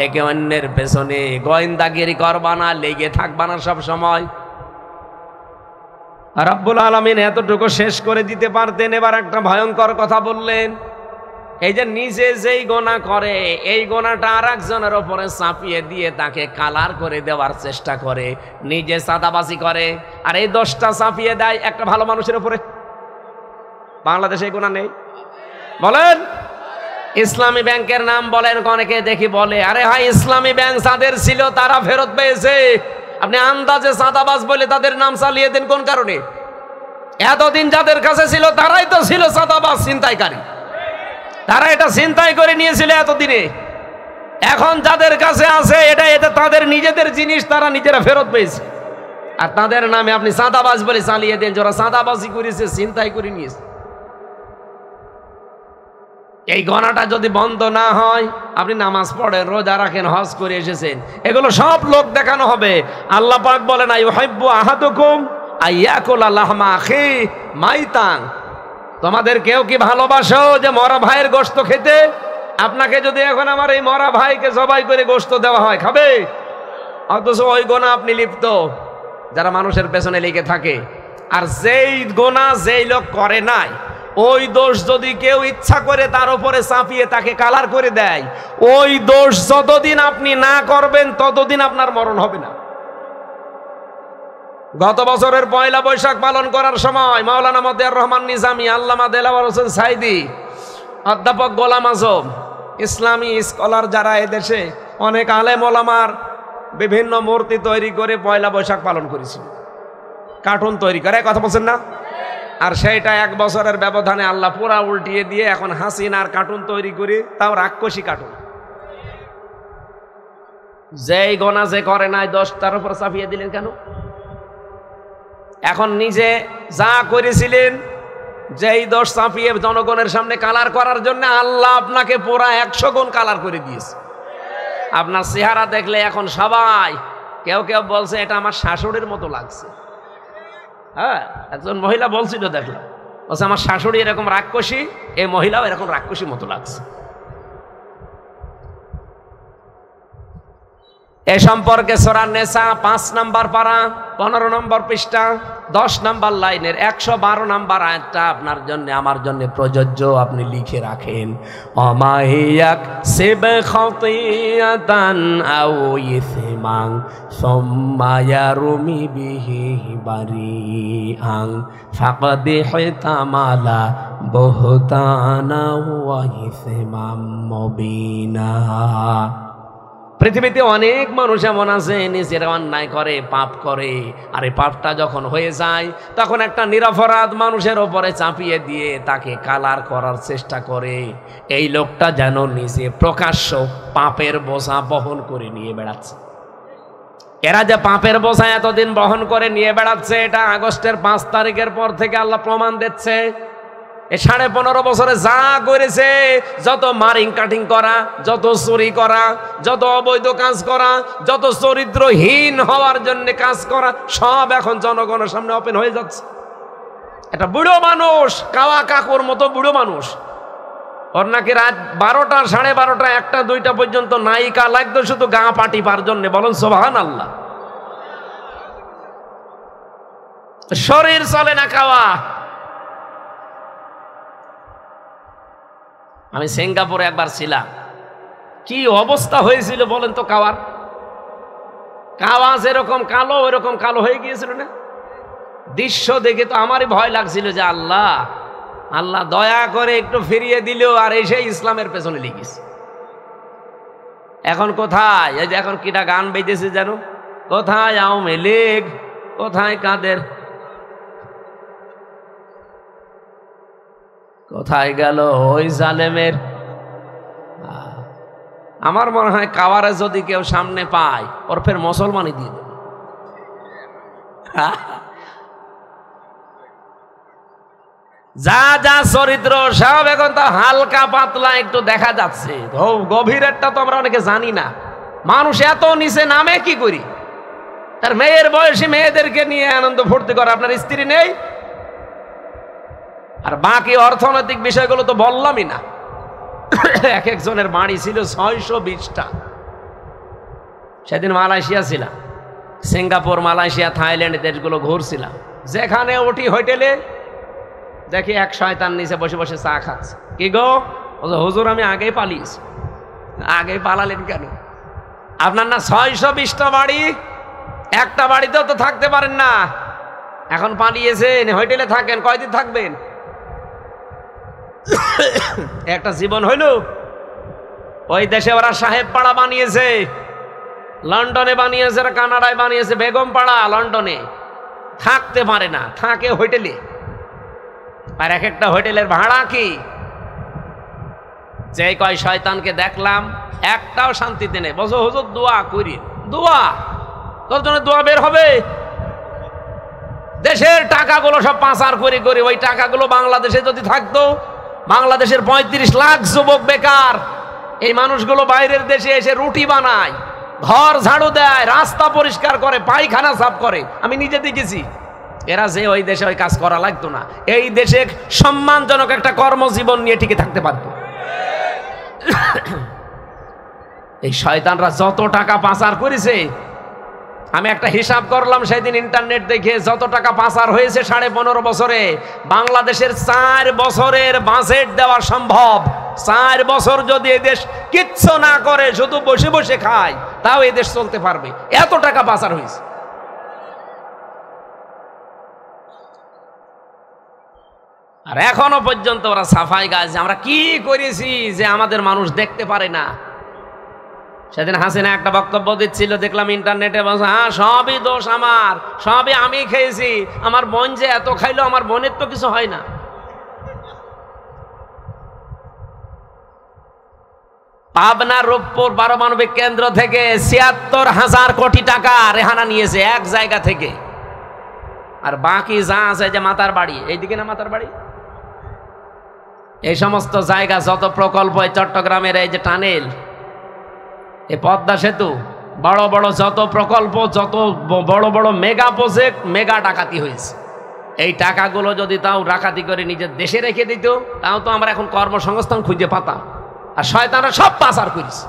একে অন্যের পেছনে গোয়েন্দাগিরি করবা না, লেগে থাকবা না সব সময়। রাব্বুল আলামিন এতটুকু শেষ করে দিতে পারতেন, এবার একটা ভয়ঙ্কর কথা বললেন। এই যে নিজে যেই গোনা করে, এই গোনাটা আর একজনের ওপরে চাপিয়ে দিয়ে তাকে কালার করে দেওয়ার চেষ্টা করে, নিজে চাঁদাবাজি করে আর এই দোষটা চাপিয়ে দেয় একটা ভালো মানুষের উপরে। বাংলাদেশে এই গোনা নেই? বলেন। ইসলামী ব্যাংকের নাম বলেন, অনেকে দেখি বলে আরে ভাই ইসলামী ব্যাংক যাদের ছিল তারা ফেরত পেয়েছে। আপনি আন্দাজে চাঁদাবাজ বলে তাদের নাম চালিয়ে দেন কোন কারণে? এতদিন যাদের কাছে ছিল তারাই তো ছিল চাঁদাবাজ, ছিনতাইকারী। তারা এটা ছিনতাই করে নিয়েছিল এতদিনে। এখন যাদের কাছে আছে এটা তাদের নিজেদের জিনিস, তারা নিজেরা ফেরত পেয়েছে। আর তাদের নামে আপনি চাঁদাবাজ বলে চালিয়ে দেন, যারা চাঁদাবাজি করেছে, ছিনতাই করে নিয়েছে। এই গণাটা যদি বন্ধ না হয়, আপনি নামাজ পড়েন, রোজা রাখেন, হজ করে এসেছেন, এগুলো সব লোক দেখানো হবে। আল্লাহ পাক বলেন আইয়ুহিব্বু আহাদুকুম আইয়াকুলা লাহমা আখি মাইতান, তোমাদের কেউ কি ভালোবাসো যে মরা ভাইয়ের গোশত খেতে? আপনাকে যদি এখন আমার এই মরা ভাইকে জবাই করে গোশত দেওয়া হয়, খাবে? অথচ ওই গোনা আপনি লিপ্ত, যারা মানুষের পেছনে লেগে থাকে। আর যেই গোনা যেই লোক করে নাই, ওই দোষ যদি কেউ ইচ্ছা করে তার উপরে চাপিয়ে তাকে কালার করে দেয়, ওই দোষ যতদিন আপনি না করবেন ততদিন আপনার মরণ হবে না। গত বছরের 1 বৈশাখ পালন করার সময় মাওলানা মতিয়ার রহমান নিজামী, আল্লামা দেলাওয়ার হোসেন সাইদি, অধ্যাপক গোলাম আজম, ইসলামী স্কলার যারা এদেশে অনেক আলেম ওলামার বিভিন্ন মূর্তি তৈরি করে 1 বৈশাখ পালন করেছিল, কার্টুন তৈরি করে, কথা বলছেন না? আর সেইটা 1 বছরের ব্যবধানে আল্লাহ পুরা উল্টিয়ে দিয়ে এখন হাসিনার কার্টুন তৈরি করে, তাও রাক্ষসী কার্টুন। যেই গোনা যে করে নাই, 10টার উপর চাপিয়ে দিলেন কেন? এখন নিজে যা করেছিলেন, যেই দোষ চাপিয়ে জনগণের সামনে কালার করার জন্য আল্লাহ আপনাকে পুরা 100 গুণ কালার করে দিয়েছে। আপনার চেহারা দেখলে এখন সবাই, কেউ কেউ বলছে এটা আমার শাশুড়ির মতো লাগছে। হ্যাঁ, একজন মহিলা বলছিল, দেখলাম, বলছে আমার শাশুড়ি এরকম রাক্ষসী, এই মহিলাও এরকম রাক্ষসী মতো লাগছে। এ সম্পর্কে সূরা নেসা 5 নম্বর পারা 15 নম্বর পৃষ্ঠা 10 নম্বর লাইনের 112 নম্বর আয়াতটা আপনার জন্য আমার জন্য প্রযোজ্য, আপনি লিখে রাখেন। অমাইয়াক সিব খাতিয়াতান আও ইসমান সুম্মা ইয়ারমি বিহি বারিআন ফাকাদ হিতামালা বুহতানা ওয়া ইসমান মুবিনা। পৃথিবীতে অনেক মানুষ এমন আছে নিজের অন্যায় করে, পাপ করে, আর এই পাপটা যখন হয়ে যায় তখন একটা নিরপরাধ মানুষের ওপরে চাপিয়ে দিয়ে তাকে কালার করার চেষ্টা করে। এই লোকটা যেন নিজে প্রকাশ্য পাপের বোঝা বহন করে নিয়ে বেড়াচ্ছে। এরা যে পাপের বোঝা এতদিন বহন করে নিয়ে বেড়াচ্ছে, এটা আগস্টের 5 তারিখের পর থেকে আল্লাহ প্রমাণ দিচ্ছে। এই 15.5 বছরে যা করেছে, যত মারিং কাটিং করা, যত চুরি করা, যত অবৈধ কাজ করা, যত চরিত্রহীন হওয়ার জন্য কাজ করা, সব এখন জনগণের সামনে ওপেন হয়ে যাচ্ছে। একটা বুড়ো মানুষ, কাওয়া কাকুর মতো বুড়ো মানুষ, ওর নাকি রাত 12টা, 12:30, 1টা, 2টা পর্যন্ত নায়িকা লাগতো শুধু গা পাটি পার জন্য। বলুন সুবহানাল্লাহ। শরীর চলে না কাওয়া। আমি সিঙ্গাপুরে একবার ছিলাম, কি অবস্থা হয়েছিল বলেন তো কাওয়ার। কাওয়া যেরকম কালো ওইরকম কালো হয়ে গিয়েছিল না। দৃশ্য দেখে তো আমারই ভয় লাগছিল যে আল্লাহ আল্লাহ দয়া করে একটু ফিরিয়ে দিল, আর এসে ইসলামের পেছনে লিখিস। এখন কোথায়, এই যে এখন কিটা গান বেজেছে যেন, কোথায় আওয়ামী লীগ, কোথায় কাদের, কোথায় গেল ওই জালেমের। আমার মনে হয় কাওয়ারে যদি কেউ সামনে পায় ওর ফের মুসলমানই দিয়ে দেবে। যা যা চরিত্র সব এখন তো হালকা পাতলা একটু দেখা যাচ্ছে, গভীরেরটা তো আমরা অনেকে জানি না। মানুষ এত নিচে নামে কি করি? তার মেয়ের বয়সী মেয়েদেরকে নিয়ে আনন্দ ফুর্তি করে, আপনার স্ত্রী নেই। আর বাকি অর্থনৈতিক বিষয়গুলো তো বললামই না। এক একজনের বাড়ি ছিল 620টা। সেদিন মালয়েশিয়া ছিলাম, সিঙ্গাপুর, মালয়েশিয়া, থাইল্যান্ড দেশগুলো ঘুরছিলাম। যেখানে উঠি হোটেলে দেখি এক শয়তান নিচে বসে বসে চা খাচ্ছে। কি গো হুজুর, আমি আগেই পালিয়েছি। আগেই পালালেন কেন? আপনার না 620টা বাড়ি, একটা বাড়িতেও তো থাকতে পারেন না, এখন পালিয়েছেন, হোটেলে থাকেন, কয়দিন থাকবেন? একটা জীবন হইল। ওই দেশে ওরা সাহেব পাড়া বানিয়েছে, লন্ডনে বানিয়েছে, কানাডায় বানিয়েছে, বেগম পাড়া লন্ডনে। থাকতে পারে না, থাকে হোটেলে। আর এক একটা হোটেলের ভাড়া কি! যে কয় শয়তানকে দেখলাম একটাও শান্তিতে নেই। বলছো হুজুর দোয়া করি, দোয়া তোর জন্য দোয়া বের হবে। দেশের টাকাগুলো সব পাচার করে করে, ওই টাকাগুলো বাংলাদেশে যদি থাকতো, বাংলাদেশের 35 লাখ যুবক বেকার। এই মানুষগুলো বাইরের দেশে এসে রুটি বানায়, ঘর ঝাড়ু দেয়, রাস্তা পরিষ্কার করে, পায়খানা সাফ করে। আমি নিজে দেখেছি। এরা যে ওই দেশে ওই কাজ করা লাগতো না, এই দেশে সম্মানজনক একটা কর্মজীবন নিয়ে টিকে থাকতে পারত। এই শয়তানরা যত টাকা পাচার করেছে, আমি একটা হিসাব করলাম সেদিন ইন্টারনেট দেখে, যত টাকা পাচার হয়েছে 15.5 বছরে, বাংলাদেশের 4 বছরের বাজেট দেওয়া সম্ভব। 4 বছর যদি এই দেশ কিচ্ছু না করে, শুধু বসে বসে খায়, তাও এই দেশ চলতে পারবে। এত টাকা পাচার হয়েছে। আর এখনো পর্যন্ত ওরা সাফাই গাছ, আমরা কি করেছি যে আমাদের মানুষ দেখতে পারে না। সেদিন হাসিনা একটা বক্তব্য দিচ্ছিল, দেখলাম ইন্টারনেটে, বলছে হ্যাঁ সবই দোষ আমার, সবই আমি খেয়েছি, আমার বোন যে এত খাইলো, আমার বোনের তো কিছু হয় না। পাবনা রূপপুর পারমাণবিক কেন্দ্র থেকে ৭৬,০০০ কোটি টাকা রেহানা নিয়েছে এক জায়গা থেকে। আর বাকি যা আছে, যে মাতার বাড়ি, এইদিকে না মাতার বাড়ি, এই সমস্ত জায়গা যত প্রকল্প, চট্টগ্রামের এই যে টানেল, এই পদ্মা সেতু, বড় বড় যত প্রকল্প, যত বড় বড় মেগা প্রজেক্ট, মেগা ডাকাতি হয়েছে। এই টাকাগুলো যদি তাও ডাকাতি করে নিজের দেশে রেখে দিত, তাও তো আমরা এখন কর্মসংস্থান খুঁজে পাতাম। আর শয়তানরা সব পাচার করেছে।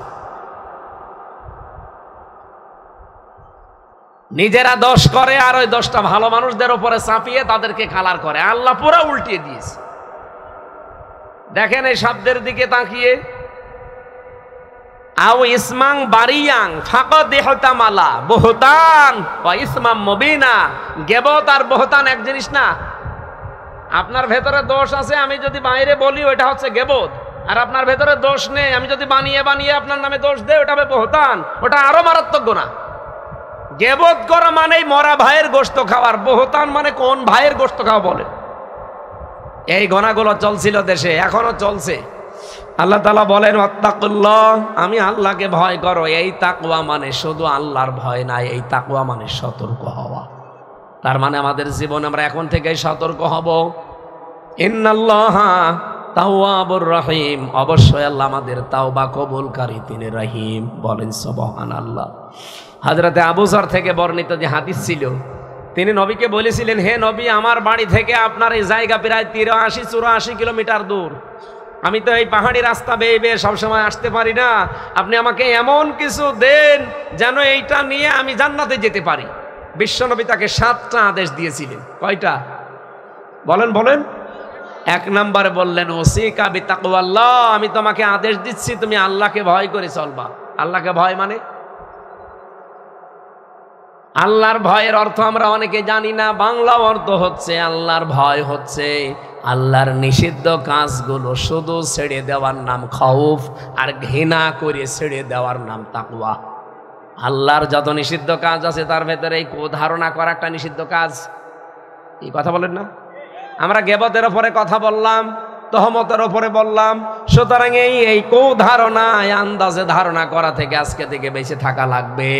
নিজেরা দোষ করে, আর ওই দোষটা ভালো মানুষদের উপরে চাপিয়ে তাদেরকে কালার করে। আল্লাহ পুরো উল্টিয়ে দিয়েছে। দেখেন এই শব্দের দিকে তাকিয়ে, আও ইসমাং বারিয়াং ফাকাদ ইহতামালা বুহতান ওয়া ইসমাম মুবিনা। গীবত আর বুহতান এক জিনিস না। আপনার ভেতরে দোষ আছে, আমি যদি বাইরে বলি ওইটা হচ্ছে গীবত, আর আপনার ভেতরে দোষ নেই, আমি যদি বানিয়ে বানিয়ে আপনার নামে দোষ দেই ওটা হবে বহতান, ওটা আরো মারাত্মক গুনাহ। গীবত করা মানেই মরা ভাইয়ের গোশত খাওয়ার, বহতান মানে কোন ভাইয়ের গোশত খাওয়া বলে। এই গুনাহগুলো চলছিল দেশে, এখনো চলছে। আল্লাহ তাআলা বলেন ওয়াত্তাকুল্লাহ, আমি আল্লাহকে ভয় করো। এই তাকওয়া মানে শুধু আল্লাহর ভয় নাই, এই তাকওয়া মানে সতর্ক হওয়া। তার মানে আমাদের জীবনে আমরা এখন থেকেই সতর্ক হব। ইন্নাল্লাহা তাওয়াবুর রহিম, অবশ্যই আল্লাহ আমাদের তাওবা কবুলকারী, তিনি রহিম। বলেন সুবহানাল্লাহ। হযরতে আবু যর থেকে বর্ণিত যে হাদিস ছিল, তিনি নবীকে বলেছিলেন, হে নবী, আমার বাড়ি থেকে আপনার এই জায়গা প্রায় 83-84 কিলোমিটার দূর। আমি তো এই পাহাড়ি রাস্তা বেয়ে বেয়ে সবসময় আসতে পারি না, আপনি আমাকে এমন কিছু দেন যেন এইটা নিয়ে আমি জান্নাতে যেতে পারি। বিশ্বনবী তাকে 7টা আদেশ দিয়েছিলেন। কয়টা বলেন বলেন? 1 নম্বরে বললেন ওসিকা বিতাকওয়াল্লাহ, আমি তোমাকে আদেশ দিচ্ছি তুমি আল্লাহকে ভয় করে চলবা। আল্লাহকে ভয় মানে, আল্লাহর ভয়ের অর্থ আমরা অনেকে জানি না। বাংলা অর্থ হচ্ছে আল্লাহর ভয় হচ্ছে আল্লাহর নিষিদ্ধ কাজগুলো শুধু ছেড়ে দেওয়ার নাম খাউফ, আর ঘৃণা করে ছেড়ে দেওয়ার নাম তাকওয়া। আল্লাহর যত নিষিদ্ধ কাজ আছে তার ভেতরে এই ধারণা করা একটা নিষিদ্ধ কাজ। এই কথা বলেন না? আমরা গীবতের উপরে কথা বললাম, তহমতের উপরে বললাম। সুতরাং এই ধারণায় আন্দাজে ধারণা করা থেকে আজকে থেকে বেঁচে থাকা লাগবে।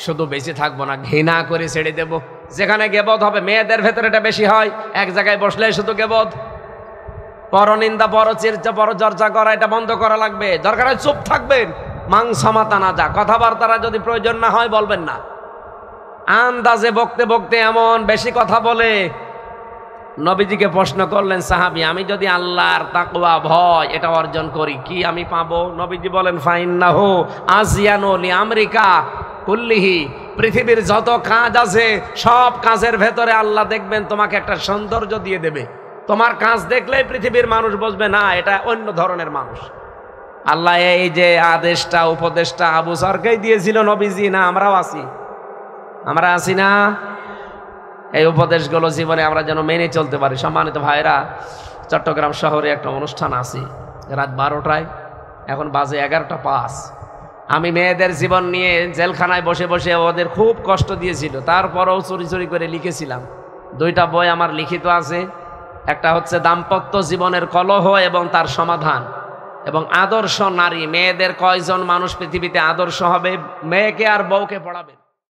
শুধু বেঁচে থাকবো না, ঘৃণা করে ছেড়ে দেব। যেখানে গীবত হবে, মেয়েদের ভেতরে এটা বেশি হয়, এক জায়গায় বসলে শুধু গীবত, পরনিন্দা, পরচর্চা করা, এটা বন্ধ করা লাগবে। দরকার হয় চুপ থাকবেন, মাংসমাতা না যা, কথাবার্তারা যদি প্রয়োজন না হয় বলবেন না। আন্দাজে বকতে বকতে এমন বেশি কথা বলে। নবীজিকে প্রশ্ন করলেন সাহাবী, আমি যদি আল্লাহর তাকওয়া ভয় এটা অর্জন করি কি আমি পাবো? নবীজি বলেন ফাইন্নাহু আজিয়ানু লিআমরিকা কুল্লিহি, পৃথিবীর যত কাজ আছে সব কাজের ভেতরে আল্লাহ দেখবেন তোমাকে একটা সৌন্দর্য দিয়ে দেবে। তোমার কাজ দেখলেই পৃথিবীর মানুষ বুঝবে না এটা অন্য ধরনের মানুষ। আল্লাহ এই যে আদেশটা, উপদেশটা আবু যরকেই দিয়েছিল নবীজি, না আমরাও আছি? আমরা আছি না? এই উপদেশগুলো জীবনে আমরা যেন মেনে চলতে পারি। সম্মানিত ভাইরা, চট্টগ্রাম শহরে একটা অনুষ্ঠান আছে রাত 12টায়, এখন বাজে 11:05। আমি মেয়েদের জীবন নিয়ে জেলখানায় বসে বসে ওদের খুব কষ্ট দিয়েছিল, তারপরেও চুরি চুরি করে লিখেছিলাম। 2টা বই আমার লিখিত আছে। একটা হচ্ছে দাম্পত্য জীবনের কলহ এবং তার সমাধান, এবং আদর্শ নারী। মেয়েদের কয়জন মানুষ পৃথিবীতে আদর্শ হবে, মেয়েকে আর বউকে পড়াবেন।